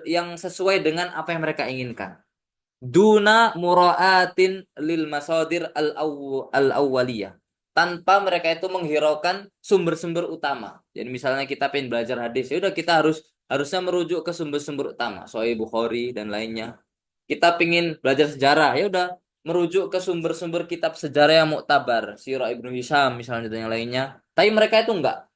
yang sesuai dengan apa yang mereka inginkan. Duna mura'atin lil masadir al-awwaliyah. tanpa mereka itu menghiraukan sumber-sumber utama. Jadi misalnya kita pengen belajar hadis, ya udah kita harusnya merujuk ke sumber-sumber utama, Sahih Bukhari dan lainnya. Kita pengen belajar sejarah, ya udah merujuk ke sumber-sumber kitab sejarah yang muktabar, Sirah Ibnu Hisham misalnya dan yang lainnya. Tapi mereka itu enggak.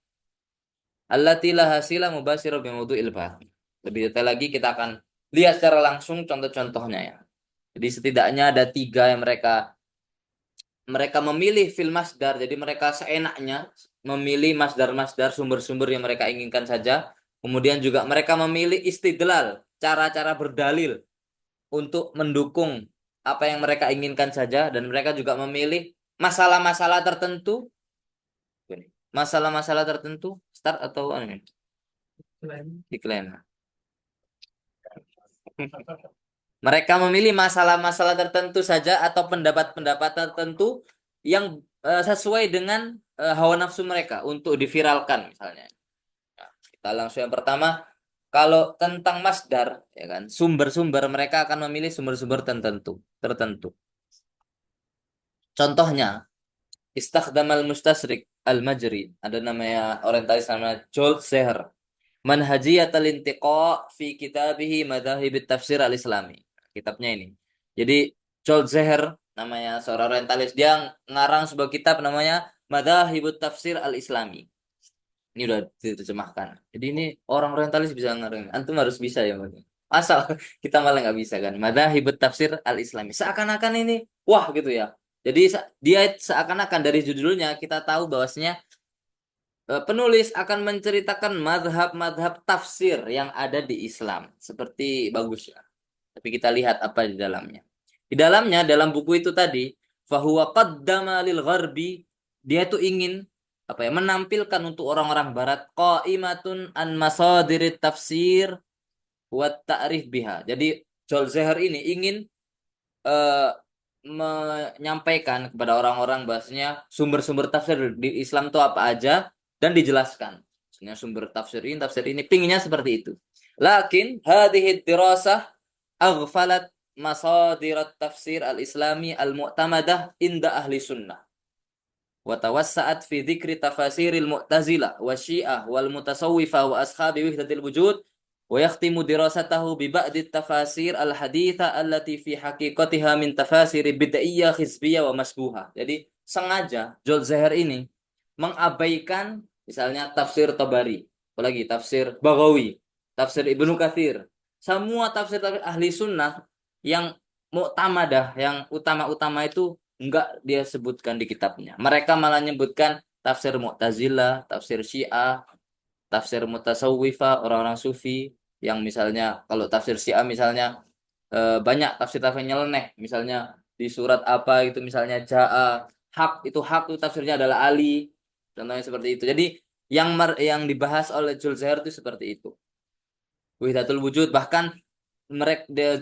Allati la hasila mubasirah bimaudu'il bahth. Lebih detail lagi kita akan lihat secara langsung contoh-contohnya ya. Jadi setidaknya ada tiga yang mereka mereka memilih fil masdar. Jadi mereka seenaknya memilih masdar-masdar sumber-sumber yang mereka inginkan saja. Kemudian juga mereka memilih istidlal, cara-cara berdalil untuk mendukung apa yang mereka inginkan saja, dan mereka juga memilih masalah-masalah tertentu, masalah-masalah tertentu, start atau ini iklan. Mereka memilih masalah-masalah tertentu saja atau pendapat-pendapat tertentu yang sesuai dengan hawa nafsu mereka untuk diviralkan misalnya. Nah, kita langsung yang pertama, kalau tentang masdar, ya kan, sumber-sumber mereka akan memilih sumber-sumber tertentu. Contohnya, istakhdamal mustasrik al-majri, ada namanya orientalis namanya Jules Seher. Manhajiyatul intiqa fi kitabihi Madahibit Tafsir al-Islami. Kitabnya ini. Jadi Jules Seher namanya seorang orientalis, dia ngarang sebuah kitab namanya Madahibut Tafsir al-Islami. Ini udah diterjemahkan. Jadi ini orang orientalis bisa ngarang. Antum harus bisa ya, Mas. Asal kita malah nggak bisa kan. Madahibut Tafsir al-Islami. Seakan-akan ini wah gitu ya. Jadi dia seakan-akan dari judulnya kita tahu bahwasanya penulis akan menceritakan madhab-madhab tafsir yang ada di Islam. Seperti bagus ya. Tapi kita lihat apa di dalamnya. Di dalamnya, dalam buku itu tadi, fahuwa qaddama lil gharbi, dia itu ingin apa ya, menampilkan untuk orang-orang barat qaimatun an masadirit tafsir wa ta'rif biha. Jadi Jules Zeher ini ingin eh, menyampaikan kepada orang-orang bahasanya sumber-sumber tafsir di Islam itu apa aja dan dijelaskan. Maksudnya sumber tafsir ini pinginnya seperti itu. Lakin hadhihi dirasah aghfalat masadir tafsir al-islami al-mu'tamadah inda ahli sunnah wa tawassa'at fi dzikri tafasiril mu'tazilah wa syiah wal mutasawwifah wa ashabi wahdatil wujud wa yakhtimu dirasatahu bi ba'di tafasir al-haditha allati fi haqiqatiha min tafasir bid'iyyah hizbiyah wa masbuha. Jadi sengaja Jules Zeher ini mengabaikan misalnya tafsir Tabari, apalagi tafsir Baghawi, tafsir Ibnu Katsir, semua tafsir-tafsir ahli sunnah yang mu'tamadah, yang utama-utama itu enggak dia sebutkan di kitabnya. Mereka malah menyebutkan tafsir Mu'tazilah, tafsir Syiah, tafsir Mutasawwifah, orang-orang Sufi, yang misalnya kalau tafsir Syiah misalnya banyak tafsir-tafsir nyeleneh, misalnya di surat apa itu misalnya Ja'a, hak itu tafsirnya adalah Ali, contohnya seperti itu. Jadi yang dibahas oleh Jules Zeher itu seperti itu. Wahdatul Wujud, bahkan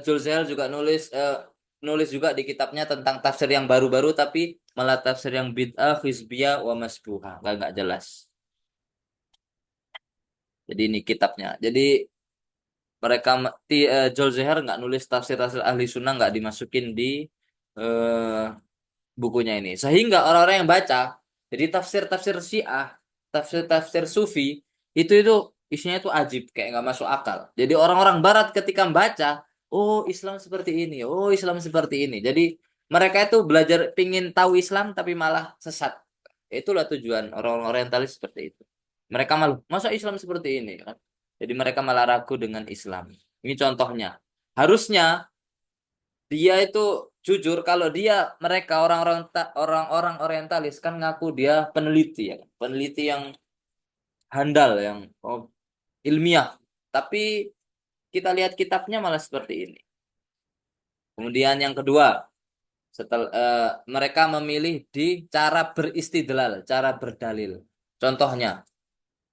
Jules Zeher juga nulis juga di kitabnya tentang tafsir yang baru-baru, tapi malah tafsir yang bid'ah, hizbiyah, wa masbuha, nggak jelas. Jadi ini kitabnya. Jadi mereka Jules Zeher nggak nulis tafsir-tafsir ahli sunnah, nggak dimasukin di eh, bukunya ini. Sehingga orang-orang yang baca, jadi tafsir-tafsir Syiah, tafsir-tafsir Sufi, itu isinya itu ajib, kayak nggak masuk akal. Jadi orang-orang Barat ketika membaca, oh Islam seperti ini, oh Islam seperti ini. Jadi mereka itu belajar, pingin tahu Islam tapi malah sesat. Itulah tujuan orang-orang orientalis seperti itu. Mereka malah, masa Islam seperti ini kan? Jadi mereka malah ragu dengan Islam. Ini contohnya. Harusnya dia itu jujur kalau mereka orang-orang orientalis kan ngaku dia peneliti ya, peneliti yang handal, yang ilmiah, tapi kita lihat kitabnya malah seperti ini. Kemudian yang kedua, setelah mereka memilih di cara beristidlal, cara berdalil. Contohnya,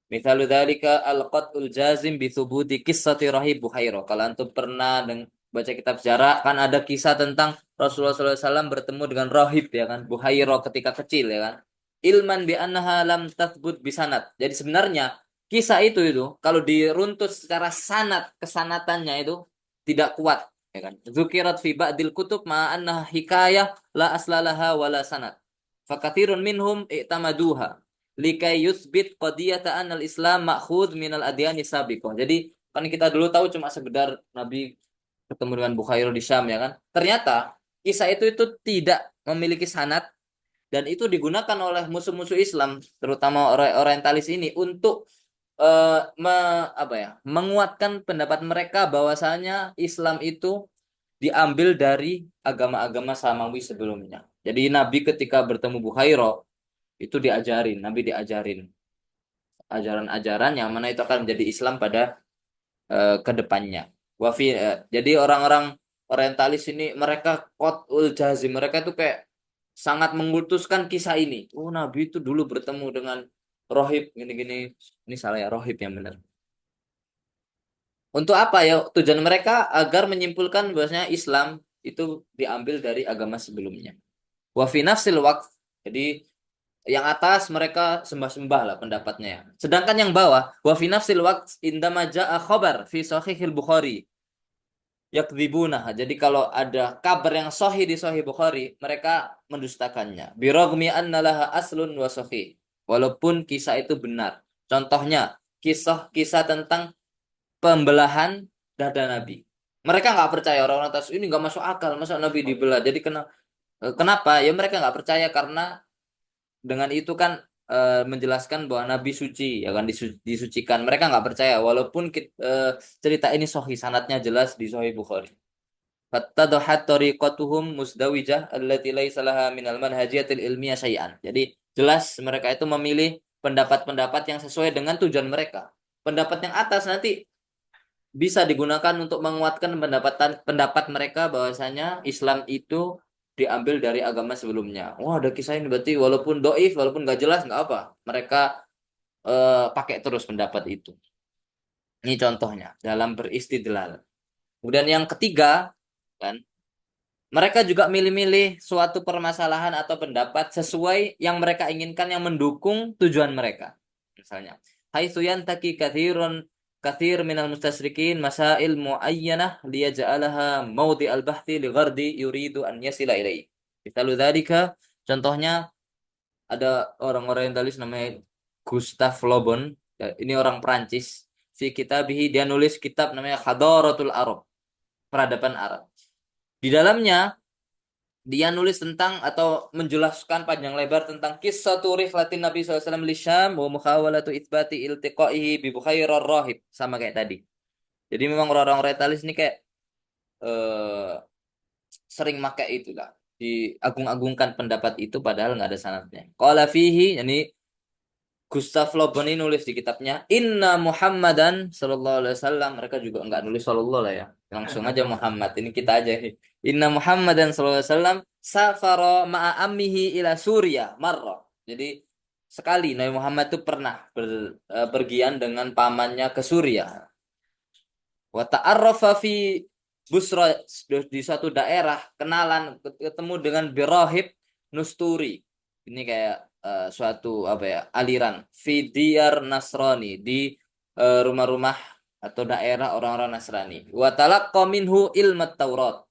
misalnya dzalika al-qat'ul jazim bi thubuti qissati Rahib Buhairo. Kalau antum pernah baca kitab sejarah, kan ada kisah tentang Rasulullah SAW bertemu dengan Rahib ya kan, Buhairo ketika kecil ya kan. Ilman bi annaha lam tathbut bisanad. Jadi sebenarnya kisah itu kalau diruntut secara sanad, kesanatannya itu tidak kuat ya kan. Zukirat fi ba'dil kutub ma annaha hikayah la aslalaha wala sanad. Fakathirun minhum i'tamaduha likai yuthbit qadiyata anal Islam ma'khudh minal adyani sabiqah. Jadi kan kita dulu tahu cuma sekedar Nabi ketemu dengan Bukhairo di Syam ya kan. Ternyata kisah itu tidak memiliki sanad dan itu digunakan oleh musuh-musuh Islam terutama orientalis ini untuk apa ya menguatkan pendapat mereka bahwasanya Islam itu diambil dari agama-agama Samawi sebelumnya. Jadi Nabi ketika bertemu Bukhairo itu Nabi diajarin ajaran-ajaran yang mana itu akan menjadi Islam pada kedepannya. Jadi orang-orang orientalis ini mereka qat'ul jazim, mereka itu kayak sangat mengkultuskan kisah ini. Oh, Nabi itu dulu bertemu dengan rohib gini-gini. Ini salah ya, rohib yang benar. Untuk apa ya? Tujuan mereka agar menyimpulkan bahwasanya Islam itu diambil dari agama sebelumnya. Wa fi nafsil waqt. Jadi yang atas mereka sembah-sembah lah pendapatnya ya. Sedangkan yang bawah wa fi nafsil waqt indama jaa khabar fi sahihil Bukhari yakdzibunah. Jadi kalau ada kabar yang sahih di Sahih Bukhari, mereka mendustakannya. Biragmi annalaha aslun wa sahih. Walaupun kisah itu benar. Contohnya, kisah-kisah tentang pembelahan dada Nabi. Mereka nggak percaya orang-orang atas ini nggak masuk akal, masa Nabi dibelah. Jadi kenapa? Ya mereka nggak percaya karena dengan itu kan menjelaskan bahwa Nabi suci, ya kan disucikan. Mereka nggak percaya, walaupun cerita ini sahih, sanadnya jelas di Sahih Bukhari. Fattadahat tariqatuhum musdawijah allati laisa laha minal manhajiyatil ilmiyah syai'an. Jadi jelas mereka itu memilih pendapat-pendapat yang sesuai dengan tujuan mereka. Pendapat yang atas nanti bisa digunakan untuk menguatkan pendapat mereka bahwasanya Islam itu diambil dari agama sebelumnya. Wah, ada kisah ini berarti walaupun doif, walaupun nggak jelas nggak apa. Mereka pakai terus pendapat itu. Ini contohnya dalam beristidlal. Kemudian yang ketiga, kan, mereka juga milih-milih suatu permasalahan atau pendapat sesuai yang mereka inginkan yang mendukung tujuan mereka. Misalnya, haitsu yantaki kathir minal mustasrikin masail muayyanah liyaj'alaha mawdi al-bahthi li ghardi yuridu an yasila ilaihi. Misalu dzalika, contohnya ada orang orientalis namanya Gustav Le Bon. Ya, ini orang Prancis. Fi kitabihi dia nulis kitab namanya Hadaratul Arab, peradaban Arab. Di dalamnya dia nulis tentang atau menjelaskan panjang lebar tentang kisah turikh Latin Nabi SAW li Syam wa mukhawalatu itsbati iltiqaihi bi Bukhairur Rahib, sama kayak tadi. Jadi memang orang-orang orientalis ini kayak eh, sering pakai itulah, diagung-agungkan pendapat itu padahal nggak ada sanadnya. Qala fihi, yani Gustav Le Bon ini nulis di kitabnya Inna Muhammadan Sallallahu Alaihi Wasallam. Mereka juga nggak nulis Sallallahu lah ya, langsung aja Muhammad. Ini kita aja. Inna Muhammadan Sallallahu Alaihi Wasallam safara ma'a ammihi ila Suriah marrah. Jadi sekali Nabi Muhammad itu pernah pergian dengan pamannya ke Suriah. Wa ta'arrafa fi Busra, di suatu daerah kenalan ketemu dengan Birahib Nusturi. Ini kayak suatu apa ya aliran Fidiyar Nasrani di rumah-rumah atau daerah orang-orang Nasrani. Wa talaqqa minhu ilmat Taurat.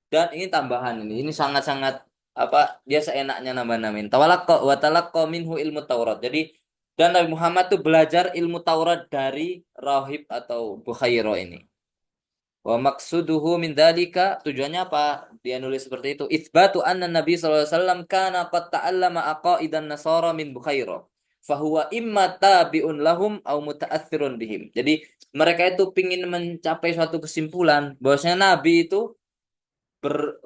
Dan ini tambahan ini sangat-sangat apa dia seenaknya nambah-nambahin. Wa talaqqa minhu ilmu Taurat. Jadi dan Nabi Muhammad tuh belajar ilmu Taurat dari rahib atau Bukhairo ini. Wa maksuduhu min dzalika, tujuannya apa? Dia nulis seperti itu. Itsbatu anna Nabi sallallahu alaihi wasallam kana qad ta'allama aqaidan nasara min Bukhaira. Fahuwa imma tabi'un lahum au muta'athirun bihim. Jadi mereka itu pingin mencapai suatu kesimpulan bahwasanya Nabi itu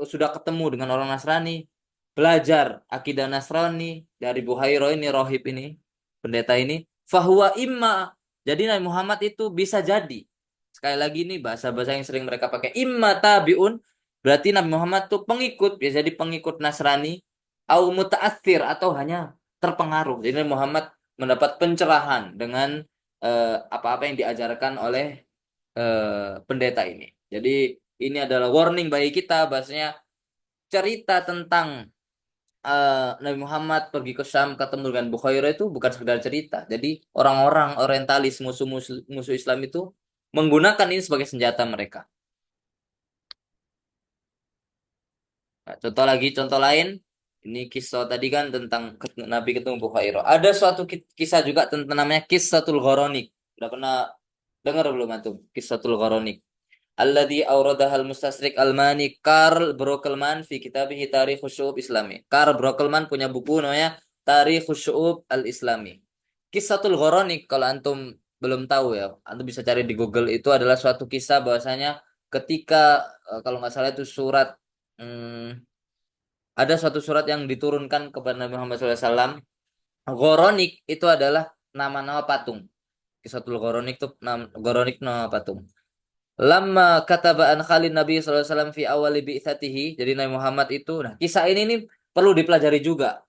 sudah ketemu dengan orang Nasrani, belajar akidah Nasrani dari Bukhaira ini, rohib ini, pendeta ini. Fahuwa imma. Jadi Nabi Muhammad itu bisa jadi. Sekali lagi nih bahasa-bahasa yang sering mereka pakai. Imma tabi'un. Berarti Nabi Muhammad tuh pengikut. Bisa jadi pengikut Nasrani. Au muta'athir. Atau hanya terpengaruh. Jadi Nabi Muhammad mendapat pencerahan dengan apa-apa yang diajarkan oleh pendeta ini. Jadi ini adalah warning bagi kita. Bahasanya cerita tentang Nabi Muhammad pergi ke Syam ketemu dengan Bukhairah itu bukan sekedar cerita. Jadi orang-orang orientalis musuh Islam itu menggunakan ini sebagai senjata mereka. Nah, contoh lain Ini kisah tadi kan tentang Nabi ketemu Bukhairah. Ada suatu kisah juga tentang namanya Kisahul Ghoronik. Udah pernah dengar belum antum? Kisahul Ghoronik. Alladhi awradahal mustasrik Almani Karl Brokelman fi kitabih Tarikh Syu'ub Islami. Karl Brokelman punya buku namanya Tarikh Syu'ub Al-Islami. Kisahul Ghoronik kalau antum belum tahu ya, antum bisa cari di Google. Itu adalah suatu kisah bahwasanya ketika kalau nggak salah itu surat hmm, ada suatu surat yang diturunkan kepada Nabi Muhammad SAW. Ghoronik itu adalah nama-nama patung. Kisatul Ghoronik itu Ghoronik nama patung. Lama kataba an Khalid Nabi SAW fi awali bi'tsatihi. Jadi Nabi Muhammad itu, nah kisah ini nih perlu dipelajari juga.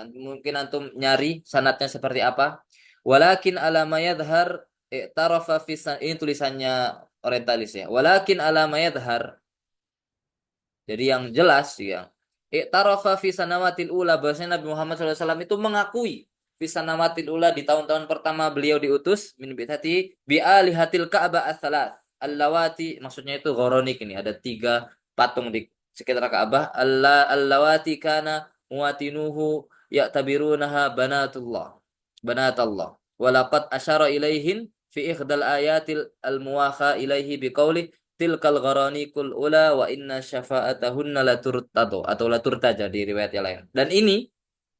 Mungkin antum nyari sanatnya seperti apa. Walakin alama yadhar i'tarafa fi ini tulisannya orientalis ya. Walakin alama yadhar. Jadi yang jelas ya. I'tarafa fi sanawatil ula bahwasanya Nabi Muhammad SAW itu mengakui fi sanamatil ula di tahun-tahun pertama beliau diutus min bid'ati bi alihatil Ka'bah as-salas allawati maksudnya itu Ghoronik ini ada 3 patung di sekitar Ka'bah allawati kana muwatinuhu ya'tabirunaha banatullah walaqad asyara ilaihin fi ikhdal ayatil al-muwakha ilaihi biqauli tilkal gharanikul ula wa inna syafa'atahunna laturtado atau laturtaja di riwayat yang lain. Dan ini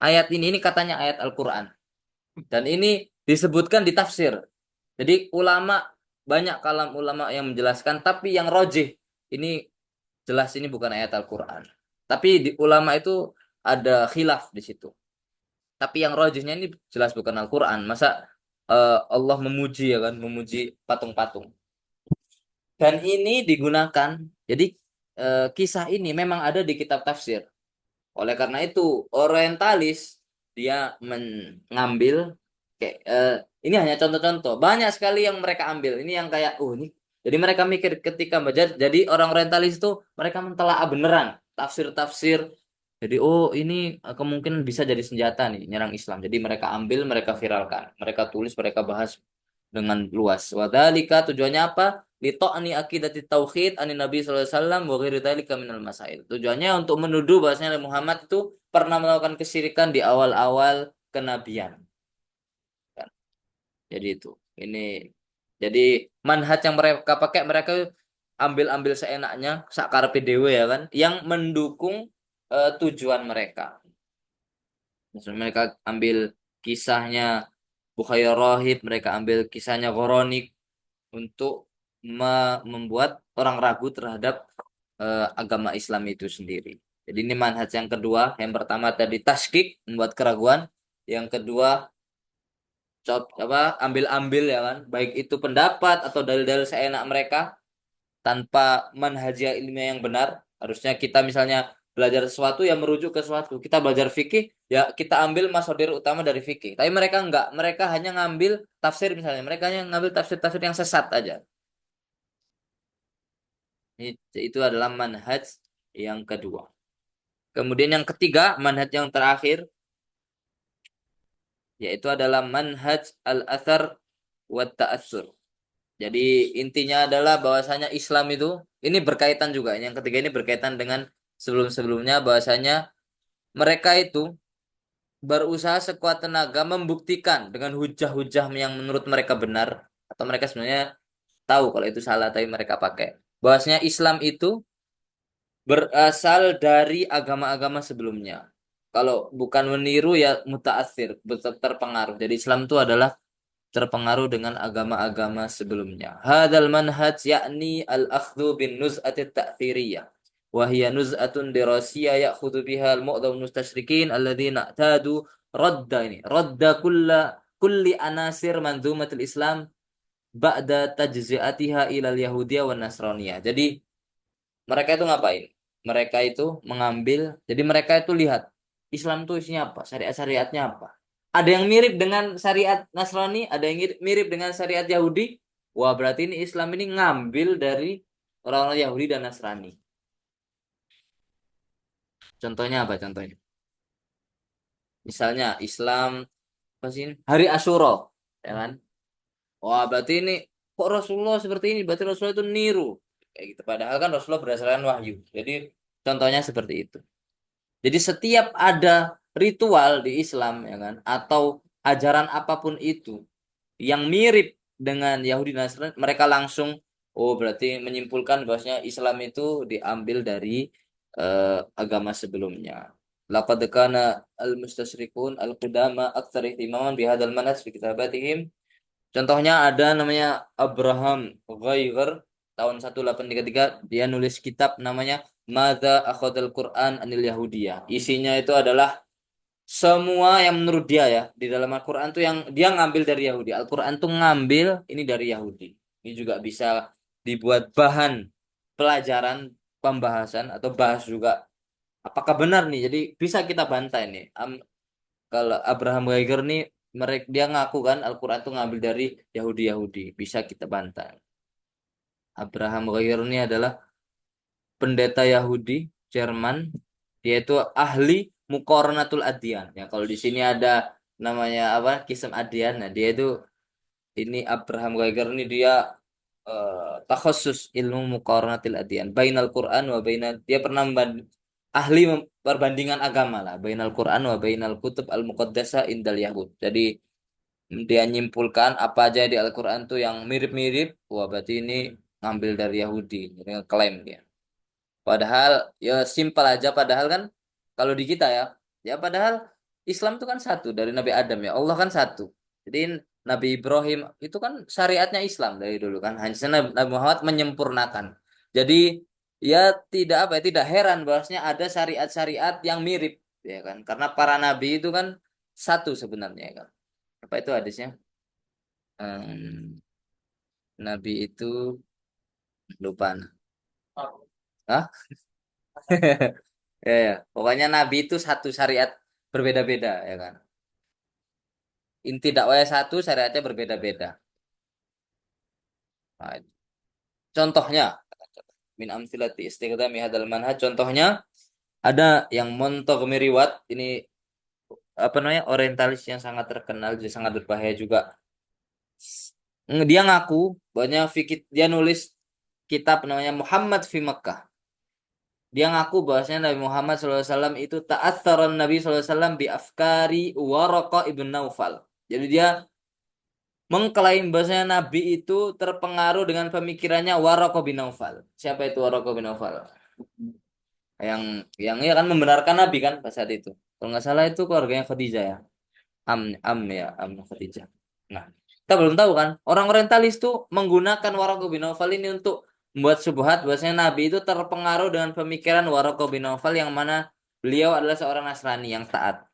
ayat ini katanya ayat Al-Qur'an. Dan ini disebutkan di tafsir. Jadi ulama banyak kalam ulama yang menjelaskan tapi yang rojih ini jelas ini bukan ayat Al-Qur'an. Tapi di ulama itu ada khilaf di situ. Tapi yang rojihnya ini jelas bukan Al-Qur'an. Masa Allah memuji ya kan, memuji patung-patung. Dan ini digunakan, jadi kisah ini memang ada di kitab tafsir. Oleh karena itu, orientalis dia mengambil kayak ini hanya contoh-contoh. Banyak sekali yang mereka ambil. Ini yang kayak, oh ini. Jadi mereka mikir ketika baca, jadi orang orientalis itu mereka mentelaah beneran tafsir-tafsir. Jadi oh ini kemungkinan bisa jadi senjata nih nyerang Islam. Jadi mereka ambil, mereka viralkan, mereka tulis, mereka bahas dengan luas. Wadhalika tujuannya apa? Litokni akidati tauhid ani Nabi sallallahu alaihi wasallam wa ghairi dzalika minal masail. Tujuannya untuk menuduh bahwasanya Nabi Muhammad itu pernah melakukan kesyirikan di awal-awal kenabian. Kan? Jadi itu. Ini jadi manhaj yang mereka pakai mereka ambil-ambil seenaknya sakarepe dhewe ya kan yang mendukung tujuan mereka. Misalnya mereka ambil kisahnya Bukhairah Rahib, mereka ambil kisahnya Ghoronik untuk membuat orang ragu terhadap agama Islam itu sendiri. Jadi ini manhaj yang kedua. Yang pertama tadi taskik, membuat keraguan. Yang kedua, ambil-ambil ya kan. Baik itu pendapat atau dalil-dalil seenak mereka tanpa manhajiyah ilmiah yang benar. Harusnya kita misalnya belajar sesuatu yang merujuk ke sesuatu. Kita belajar fikih, ya kita ambil masodir utama dari fikih. Tapi mereka enggak. Mereka hanya ngambil tafsir misalnya. Mereka hanya ngambil tafsir-tafsir yang sesat aja. Itu adalah manhaj yang kedua. Kemudian yang ketiga, manhaj yang terakhir, yaitu adalah manhaj al-athar wa ta'assur. Jadi intinya adalah bahwasanya Islam itu, ini berkaitan juga. Yang ketiga ini berkaitan dengan sebelum-sebelumnya, bahwasanya mereka itu berusaha sekuat tenaga membuktikan dengan hujah-hujah yang menurut mereka benar. Atau mereka sebenarnya tahu kalau itu salah, tapi mereka pakai. Bahwasanya Islam itu berasal dari agama-agama sebelumnya. Kalau bukan meniru ya mutaassir, terpengaruh. Jadi Islam itu adalah terpengaruh dengan agama-agama sebelumnya. Hadal manhaj yakni al-akhdhu bin nuz'ati ta'thiriyah. Wa hiya nuz'atun dirasiyah ya'khudhu biha al-mu'dhaw mustasyrikin alladzina i'tadu radda kulli anasir manzumatul Islam ba'da tajzi'atiha ilal yahudiyah wan nasraniyah. Jadi mereka itu ngapain? Mereka itu mengambil, jadi mereka itu lihat Islam itu isinya apa, syariat-syariatnya apa. Ada yang mirip dengan syariat Nasrani, ada yang mirip dengan syariat Yahudi. Wah, berarti ini Islam ini ngambil dari orang-orang Yahudi dan Nasrani. Contohnya apa contohnya? Misalnya Islam apa sih ini? Hari Asyura, ya kan? Wah, berarti ini kok Rasulullah seperti ini? Berarti Rasulullah itu niru. Kayak gitu. Padahal kan Rasulullah berdasarkan wahyu. Jadi contohnya seperti itu. Jadi setiap ada ritual di Islam ya kan atau ajaran apapun itu yang mirip dengan Yahudi Nasrani, mereka langsung oh berarti menyimpulkan bahwasanya Islam itu diambil dari agama sebelumnya. Laqad kana al-mustasyrikun al-qudama aktsar ihtimaman bihadzal manhaj fi kitabatihim. Contohnya ada namanya Abraham Ghaiger tahun 1833, dia nulis kitab namanya Madza Akhadal Quran Anil Yahudiyah. Isinya itu adalah semua yang menurut dia ya di dalam Al-Quran tuh yang dia ngambil dari Yahudi. Al-Quran tuh ngambil ini dari Yahudi. Ini juga bisa dibuat bahan pelajaran pembahasan atau bahas juga apakah benar nih. Jadi bisa kita bantai nih. Kalau Abraham Geiger nih mereka dia ngaku kan Al-Quran tuh ngambil dari Yahudi-Yahudi. Bisa kita bantai. Abraham Geiger ini adalah pendeta Yahudi Jerman. Dia itu ahli Muqaranatul Adyan. Ya, kalau di sini ada namanya apa? Kisam Adyan. Nah, dia itu ini Abraham Geiger ini dia takhusus ilmu Muqaranatil Adyan. Bainal Quran wa bainal dia pernah ahli perbandingan agama lah. Bainal Quran wa bainal kutub al-muqaddasah indal Yahud. Jadi dia nyimpulkan apa aja di Al-Quran tuh yang mirip-mirip. Wah, berarti ini ngambil dari Yahudi. Jadi ngeklaim dia. Padahal ya simpel aja padahal kan kalau di kita ya ya padahal Islam itu kan satu dari Nabi Adam ya Allah kan satu. Jadi Nabi Ibrahim itu kan syariatnya Islam dari dulu kan hanya Nabi Muhammad menyempurnakan. Jadi ya tidak apa ya tidak heran bahwasanya ada syariat-syariat yang mirip ya kan karena para nabi itu kan satu sebenarnya ya kan. Apa itu hadisnya? Hmm, nabi itu lupa. Hah? Ya, ya. Pokoknya Nabi itu satu syariat berbeda-beda, ya kan. Inti dakwahnya satu, syariatnya berbeda-beda. Nah, contohnya, min amsilati istighdami hadzal manhaj, contohnya ada yang Montgomery Watt, ini apa namanya, orientalis yang sangat terkenal, juga sangat berbahaya juga. Dia ngaku, banyak fikih, dia nulis kitab namanya Muhammad fi Makkah. Dia ngaku bahwasanya Nabi Muhammad SAW itu ta'atsaran Nabi SAW bi afkari Waraqah ibn Naufal. Jadi dia mengklaim bahwasanya Nabi itu terpengaruh dengan pemikirannya Waraqah bin Naufal. Siapa itu Waraqah bin Naufal? Yang ya kan membenarkan Nabi kan pada saat itu. Kalau nggak salah itu keluarganya Khadijah ya. Am Khadijah. Nah, kita belum tahu kan. Orang orientalis tuh menggunakan Waraqah bin Naufal ini untuk membuat syubhat bahwasanya Nabi itu terpengaruh dengan pemikiran Waraqah bin Naufal yang mana beliau adalah seorang Nasrani yang taat.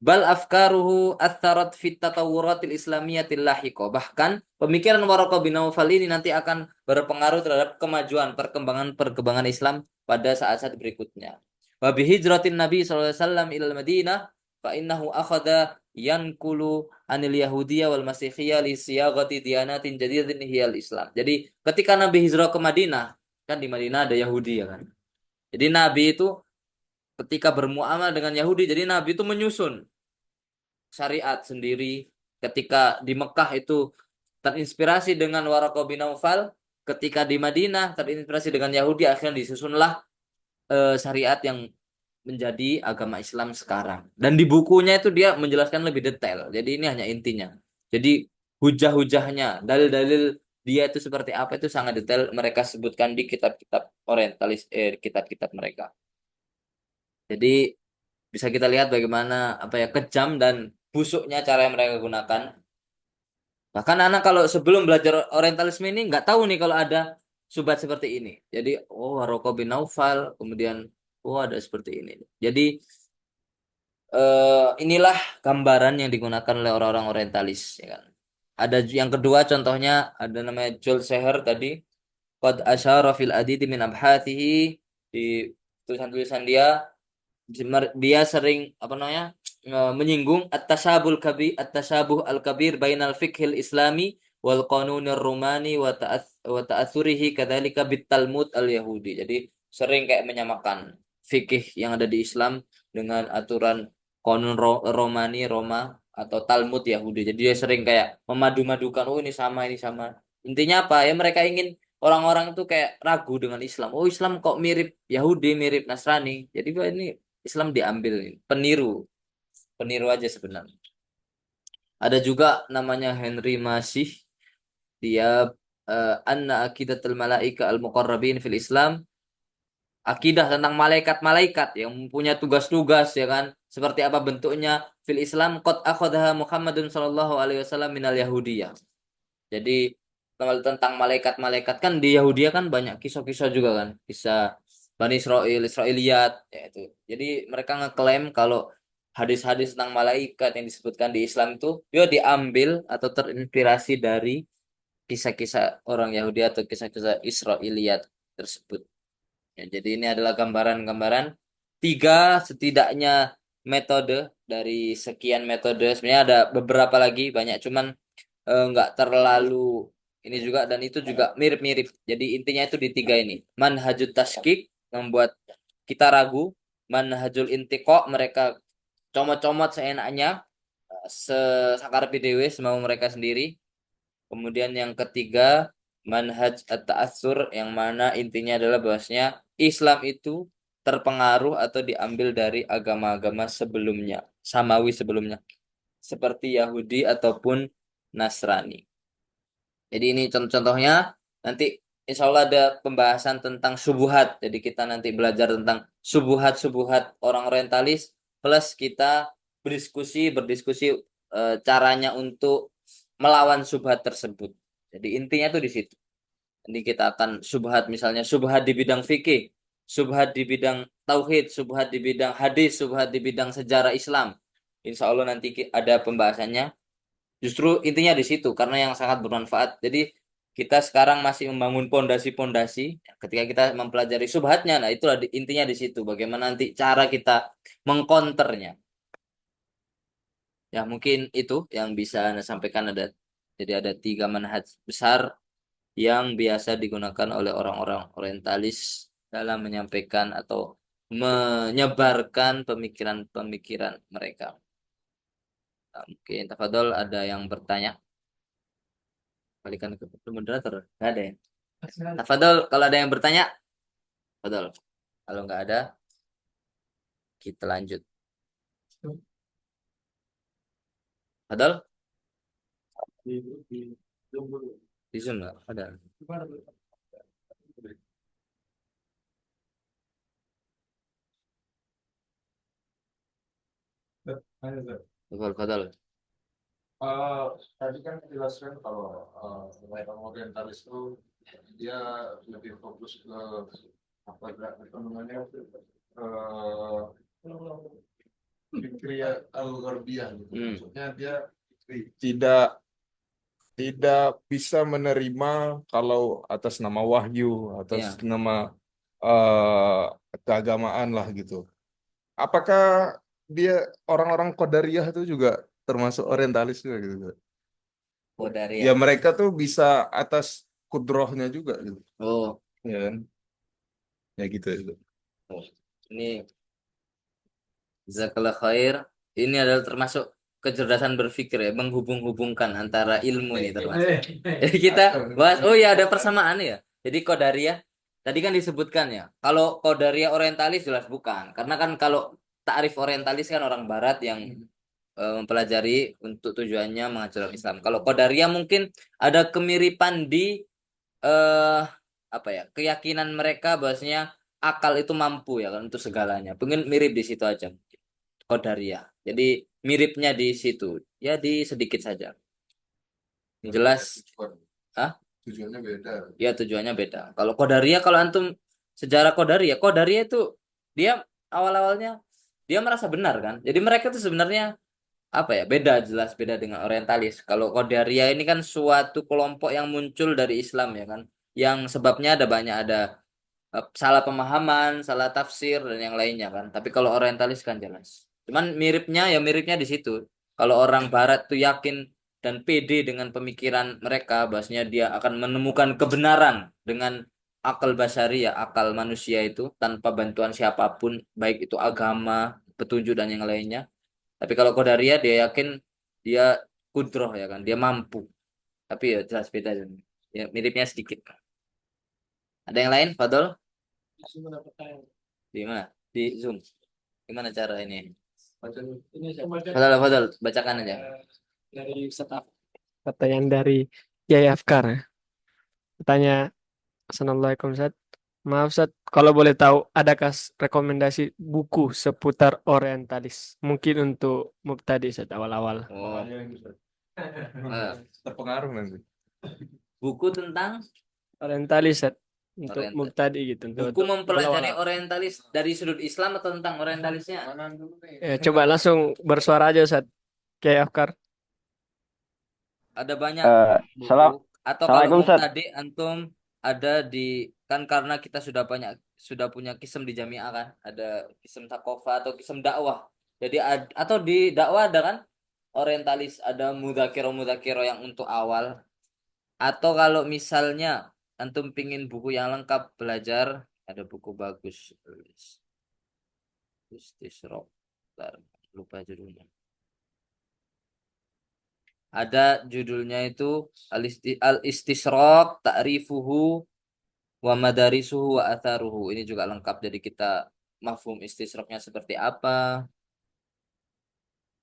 Bal afkaruhu atharat fit tatawuratil islamiyatil lahiqo. Bahkan pemikiran Waraqah bin Naufal ini nanti akan berpengaruh terhadap kemajuan perkembangan Islam pada saat-saat berikutnya. Wa bi hijratin Nabi sallallahu alaihi wasallam ilal Madinah fa innahu akhadha yankulu anil Yahudiyah wal Masihiyah li siyagati diyanatin jadidatin hiyal Islam. Jadi ketika Nabi hijrah ke Madinah, kan di Madinah ada Yahudi ya kan. Jadi Nabi itu ketika bermuamalah dengan Yahudi, jadi Nabi itu menyusun syariat sendiri. Ketika di Mekah itu terinspirasi dengan Waraqah bin Naufal, ketika di Madinah terinspirasi dengan Yahudi, akhirnya disusunlah syariat yang menjadi agama Islam sekarang. Dan di bukunya itu dia menjelaskan lebih detail. Jadi ini hanya intinya. Jadi hujah-hujahnya, dalil-dalil dia itu seperti apa itu sangat detail mereka sebutkan di kitab-kitab orientalis, kitab-kitab mereka. Jadi bisa kita lihat bagaimana apa ya kejam dan busuknya cara yang mereka gunakan. Bahkan anak kalau sebelum belajar orientalisme ini nggak tahu nih kalau ada subhat seperti ini. Jadi oh Roko bin Naufal, kemudian oh ada seperti ini. Jadi inilah gambaran yang digunakan oleh orang-orang orientalis, ya kan. Ada yang kedua contohnya ada namanya Jules Seher tadi. Qad asyara fil adid min abhathihi di tulisan-tulisan dia dia sering apa namanya menyinggung at-tashabuh al-kabir bainal fiqhil islami wal qanunir rumani wa ta'athurihi kadzalika bit talmud al-yahudi. Jadi sering kayak menyamakan fikih yang ada di Islam dengan aturan kanun Romani Roma atau Talmud Yahudi. Jadi dia sering kayak memadu-madukan oh ini sama. Intinya apa? Ya mereka ingin orang-orang tuh kayak ragu dengan Islam. Oh Islam kok mirip Yahudi, mirip Nasrani. Jadi ini Islam diambil, peniru, peniru aja sebenarnya. Ada juga namanya Henry Masih, dia anna akidatul malaika al-muqarrabin fil Islam, akidah tentang malaikat-malaikat yang punya tugas-tugas ya kan, seperti apa bentuknya fil Islam, qad akhadha Muhammadun sallallahu alaihi wasallam minal Yahudiyah. Jadi kalau tentang malaikat-malaikat kan di Yahudi kan banyak kisah-kisah juga kan, kisah Bani Israel, Israiliyat, ya itu. Jadi mereka ngeklaim kalau hadis-hadis tentang malaikat yang disebutkan di Islam itu dia diambil atau terinspirasi dari kisah-kisah orang Yahudi atau kisah-kisah Israiliyat tersebut. Ya, jadi ini adalah gambaran-gambaran tiga setidaknya metode dari sekian metode. Sebenarnya ada beberapa lagi banyak, cuman nggak terlalu ini juga, dan itu juga mirip-mirip. Jadi intinya itu di tiga ini. Manhajut taskik membuat kita ragu, manhajul intiqo mereka comot-comot seenaknya, sesakar PDW semau mereka sendiri. Kemudian yang ketiga manhaj at-ta'assur, yang mana intinya adalah bahwasanya Islam itu terpengaruh atau diambil dari agama-agama sebelumnya, samawi sebelumnya, seperti Yahudi ataupun Nasrani. Jadi ini contoh-contohnya. Nanti insya Allah ada pembahasan tentang subuhat. Jadi kita nanti belajar tentang subuhat-subuhat orang orientalis, plus kita berdiskusi caranya untuk melawan subhat tersebut. Jadi intinya tuh di situ. Nanti kita akan subhat, misalnya subhat di bidang fikih, subhat di bidang tauhid, subhat di bidang hadis, subhat di bidang sejarah Islam. Insya Allah nanti ada pembahasannya. Justru intinya di situ karena yang sangat bermanfaat. Jadi kita sekarang masih membangun pondasi-pondasi. Ketika kita mempelajari subhatnya, nah itulah intinya di situ. Bagaimana nanti cara kita mengkonternya. Ya mungkin itu yang bisa Anda sampaikan. Jadi ada tiga manhaj besar yang biasa digunakan oleh orang-orang orientalis dalam menyampaikan atau menyebarkan pemikiran-pemikiran mereka. Nah, mungkin tafadhol ada yang bertanya. Balikan ke moderator. Nggak ada ya. Nah, Fadol, kalau ada yang bertanya, Fadol. Kalau nggak ada, kita lanjut. Fadol, di Zoom nggak? Ada. Fadol, Fadol. Tadi kan dijelaskan kalau orang orientalis itu dia lebih fokus ke apa namanya eh Fikriya al-Gharbiyah gitu. Maksudnya dia tidak tidak bisa menerima kalau atas nama wahyu, atas Ya. nama keagamaan lah gitu. Apakah dia orang-orang Qadariyah itu juga termasuk orientalis juga gitu? Oh, dari Ya ya. mereka tuh bisa atas kudrohnya juga gitu. Oh, Ya kan? Ya gitu itu. oh. Ini Jazakallah khair. Ini adalah termasuk kecerdasan berpikir ya, menghubung-hubungkan antara ilmu ini termasuk. Jadi kita bahas, oh ya ada persamaan ya. Jadi Qadariyah tadi kan disebutkan ya. Kalau Qadariyah orientalis jelas bukan. Karena kan kalau takrif orientalis kan orang barat yang mempelajari untuk tujuannya mengajarkan Islam. Kalau Qadariyah mungkin ada kemiripan di eh apa ya? Keyakinan mereka bahwasanya akal itu mampu ya kan untuk segalanya. Mungkin mirip di situ aja. Qadariyah. Jadi miripnya di situ. Ya di sedikit saja. Jelas. Ah, Tujuannya beda. ya tujuannya beda. Kalau Qadariyah, kalau antum sejarah Qadariyah, Qadariyah itu dia awal-awalnya dia merasa benar kan. Jadi mereka itu sebenarnya apa ya, beda, jelas beda dengan orientalis. Kalau Qadariyah ini kan suatu kelompok yang muncul dari Islam ya kan, yang sebabnya ada banyak, ada salah pemahaman, salah tafsir dan yang lainnya kan. Tapi kalau orientalis kan jelas. Cuman miripnya ya miripnya di situ. Kalau orang barat tuh yakin dan pede dengan pemikiran mereka, bahwasanya dia akan menemukan kebenaran dengan akal basari ya, akal manusia itu tanpa bantuan siapapun, baik itu agama, petunjuk dan yang lainnya. Tapi kalau Qadariyah dia yakin dia kudroh ya kan, dia mampu. Tapi ya jelas beda. Ya miripnya sedikit. Ada yang lain, Fadol? Di mana? Di Zoom. Gimana cara ini? Baca ini saya baca. Fadal, bacakan aja. Dari Ustaz pertanyaan dari Yai Afkar ya. Bertanya, Assalamualaikum Ustaz. Maaf Ustaz, kalau boleh tahu, adakah rekomendasi buku seputar orientalis? Mungkin untuk mubtadi Ustaz awal-awal. Oh, Makanya yang bisa eh, terpengaruh nanti. buku tentang Orientalis Ustaz. Untuk oriental. mubtadi gitu. Buku Untuk mempelajari awal-awal. orientalis dari sudut Islam atau tentang orientalisnya? Mana dulu nih? Ya, coba langsung bersuara aja Ustaz. Yai Afkar. Ada banyak Eh, buku. salam, Atau kalau Assalamualaikum mau Ustaz. tadi antum ada di kan karena kita sudah punya kisem di Jamiah kan, ada kisem takofa atau kisem dakwah. Jadi atau di dakwah ada kan orientalis, ada mudakiro yang untuk awal. Atau kalau misalnya antum pingin buku yang lengkap belajar, ada buku bagus. Istisrok. Bentar, lupa judulnya. Ada judulnya itu Al-Istisraq Ta'rifuhu wa Madarisuhu wa Atharuhu. Ini juga lengkap, jadi kita mafhum istisraqnya seperti apa.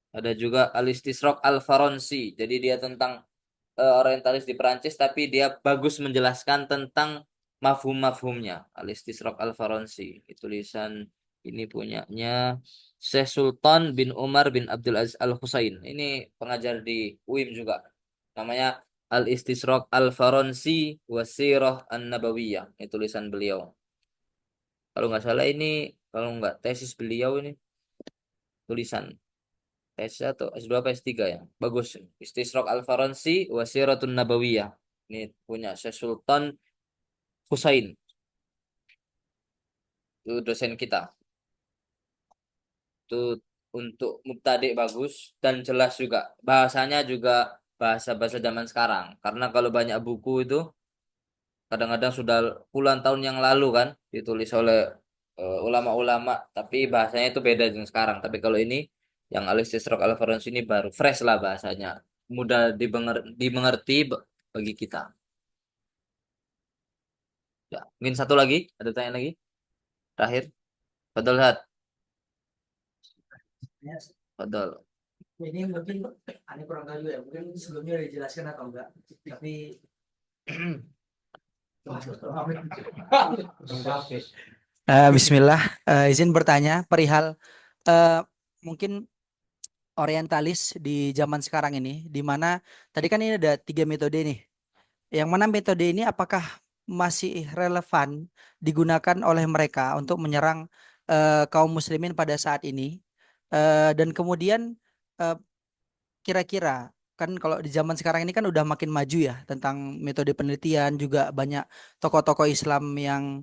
Ada juga Al-Istisraq Al-Faransi. Jadi dia tentang orientalis di Perancis tapi dia bagus menjelaskan tentang mafhum-mafhumnya. Al-Istisraq Al-Faransi. Itu tulisan ini punyanya Syekh Sultan bin Umar bin Abdul Aziz Al-Husain. Ini pengajar di UIM juga. Namanya Al-Istisraq Al-Faransi Wasirah An-Nabawiyah. Ini tulisan beliau. Kalau nggak salah ini, kalau nggak tesis beliau ini tulisan tesis atau S2 apa S3 ya. Bagus. Istisraq Al-Faransi Wasiratun Nabawiyah. Ini punya Syekh Sultan Husain. Itu dosen kita. Itu untuk mubtadi bagus dan jelas juga. Bahasanya juga bahasa-bahasa zaman sekarang. Karena kalau banyak buku itu kadang-kadang sudah puluhan tahun yang lalu kan ditulis oleh ulama-ulama tapi bahasanya itu beda dengan sekarang. Tapi kalau ini yang Al-Istisraq Al-Faransi ini baru fresh lah bahasanya. Mudah dimengerti bagi kita. Ya, mungkin satu lagi, ada tanya lagi? Terakhir, Fadol Hat, Ya, Fadol. ini mungkin aneh kurang tahu ya, mungkin sebelumnya udah dijelaskan atau enggak, tapi Bismillah, izin bertanya perihal eh, mungkin orientalis di zaman sekarang ini, di mana tadi kan ini ada 3 metode nih, yang mana metode ini apakah masih relevan digunakan oleh mereka untuk menyerang kaum muslimin pada saat ini. Dan kemudian eh, kira-kira kan kalau di zaman sekarang ini kan udah makin maju ya tentang metode penelitian, juga banyak tokoh-tokoh Islam yang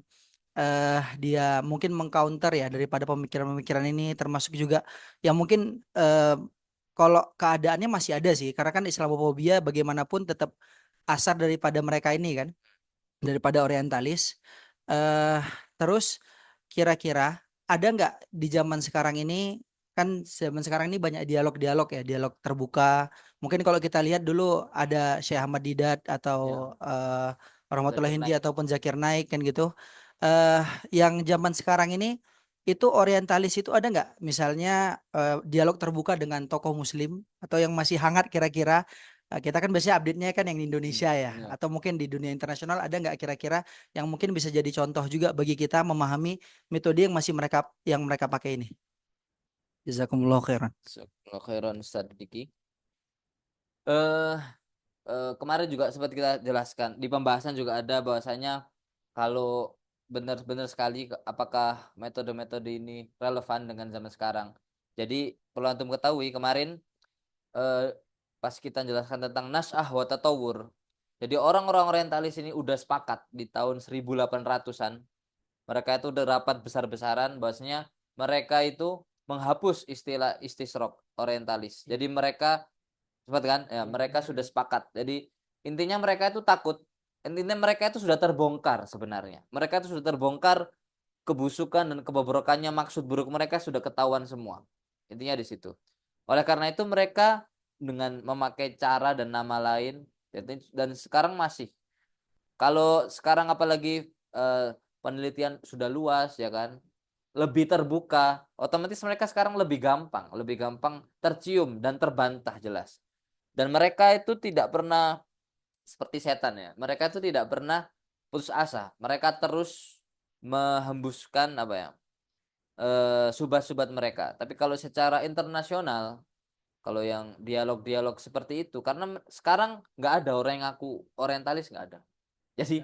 dia mungkin mengcounter ya daripada pemikiran-pemikiran ini, termasuk juga yang mungkin kalau keadaannya masih ada sih, karena kan Islamofobia bagaimanapun tetap asar daripada mereka ini kan, daripada orientalis. eh Terus kira-kira ada nggak di zaman sekarang ini, kan zaman sekarang ini banyak dialog-dialog ya, dialog terbuka. Mungkin kalau kita lihat dulu ada Syekh Ahmad Didat Ya, atau Rahmatullah Zakir Hindi Naik. ataupun Zakir Naik kan gitu. eh yang zaman sekarang ini itu orientalis itu ada nggak? Misalnya dialog terbuka dengan tokoh Muslim atau yang masih hangat kira-kira. Kita kan biasanya update-nya kan yang di Indonesia ya, Ya. atau mungkin di dunia internasional ada nggak kira-kira yang mungkin bisa jadi contoh juga bagi kita memahami metode yang masih mereka pakai ini. Jazakumullah khairan. Jazakallahu khairan Ustaz Diki. Eh, Kemarin juga sempat kita jelaskan di pembahasan juga ada bahwasanya kalau benar-benar sekali apakah metode-metode ini relevan dengan zaman sekarang. Jadi perlu antum ketahui kemarin eh, pas kita jelaskan tentang nas'ah wa tatawur. Jadi orang-orang orientalis ini udah sepakat di tahun 1800-an. Mereka itu udah rapat besar-besaran bahwasanya mereka itu menghapus istilah istisrok orientalis. Jadi mereka cepat kan? Ya, mereka sudah sepakat. Jadi intinya mereka itu takut. Intinya mereka itu sudah terbongkar sebenarnya. Mereka itu sudah terbongkar kebusukan dan kebobrokannya, maksud buruk mereka sudah ketahuan semua. Intinya di situ. Oleh karena itu mereka dengan memakai cara dan nama lain dan sekarang masih. Kalau sekarang apalagi penelitian sudah luas ya kan. lebih terbuka, otomatis mereka sekarang lebih gampang tercium dan terbantah jelas. Dan mereka itu tidak pernah seperti setan ya. Mereka itu tidak pernah putus asa. Mereka terus menghembuskan apa ya? Subat-subat mereka. Tapi kalau secara internasional, kalau yang dialog-dialog seperti itu, karena sekarang nggak ada orang yang ngaku orientalis, nggak ada. Jadi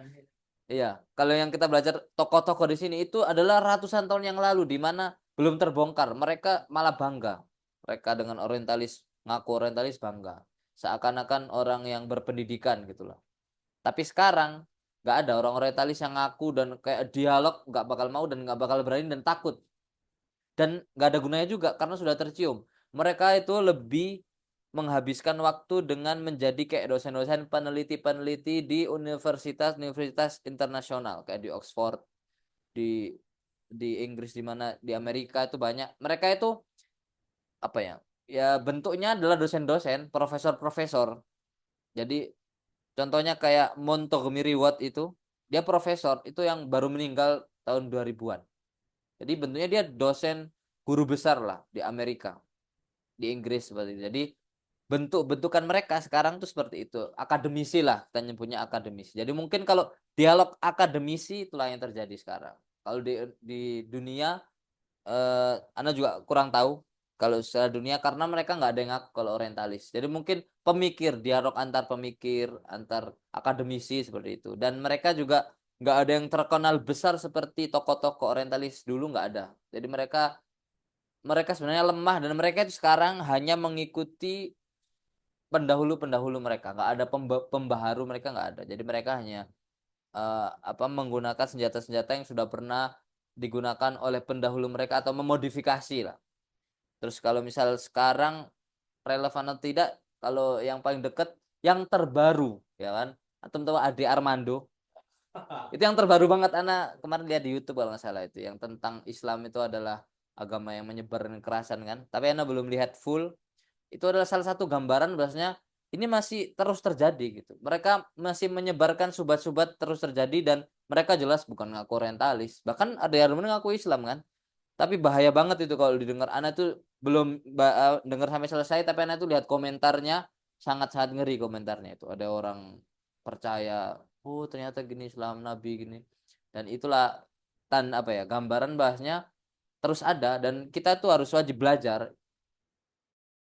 iya, kalau yang kita belajar tokoh-tokoh di sini itu adalah ratusan tahun yang lalu di mana belum terbongkar. Mereka malah bangga. Mereka dengan orientalis, ngaku orientalis bangga. Seakan-akan orang yang berpendidikan gitu loh. Tapi sekarang nggak ada orang orientalis yang ngaku dan kayak dialog nggak bakal mau dan nggak bakal berani dan takut. Dan nggak ada gunanya juga karena sudah tercium. Mereka itu lebih menghabiskan waktu dengan menjadi kayak dosen-dosen peneliti-peneliti di universitas-universitas internasional kayak di Oxford, di Inggris, di mana di Amerika itu banyak. Mereka itu apa ya? Ya bentuknya adalah dosen-dosen, profesor-profesor. Jadi contohnya kayak Montgomery Watt itu, dia profesor itu yang baru meninggal tahun 2000-an. Jadi bentuknya dia dosen guru besar lah di Amerika, di Inggris seperti itu. Jadi bentuk-bentukan mereka sekarang tuh seperti itu, akademisi lah kita nyebutnya akademisi. Jadi mungkin kalau dialog akademisi itulah yang terjadi sekarang. Kalau di dunia Anda juga kurang tahu kalau secara dunia karena mereka nggak ada yang ngaku kalau orientalis. Jadi mungkin dialog antar pemikir, antar akademisi seperti itu. Dan mereka juga nggak ada yang terkenal besar seperti tokoh-tokoh orientalis dulu, nggak ada. Jadi mereka mereka sebenarnya lemah dan mereka itu sekarang hanya mengikuti pendahulu-pendahulu mereka, nggak ada pembaharu, mereka nggak ada. Jadi mereka hanya menggunakan senjata-senjata yang sudah pernah digunakan oleh pendahulu mereka atau memodifikasi lah. Terus kalau misal sekarang relevan atau tidak, kalau yang paling dekat yang terbaru ya kan, atau tahu Ade Armando, itu yang terbaru banget. Anak kemarin lihat di YouTube kalau nggak salah, itu yang tentang Islam itu adalah agama yang menyebar kekerasan kan, tapi Anak belum lihat full. Itu adalah salah satu gambaran bahwasanya ini masih terus terjadi gitu. Mereka masih menyebarkan subat-subat terus terjadi dan mereka jelas bukan ngaku orientalis. Bahkan ada yang ngaku Islam kan. Tapi bahaya banget itu kalau didengar. Anak tuh belum dengar sampai selesai tapi Anak tuh lihat komentarnya, sangat-sangat ngeri komentarnya itu. Ada orang percaya, oh ternyata gini Islam Nabi gini. Dan itulah gambaran bahasnya terus ada dan kita tuh harus wajib belajar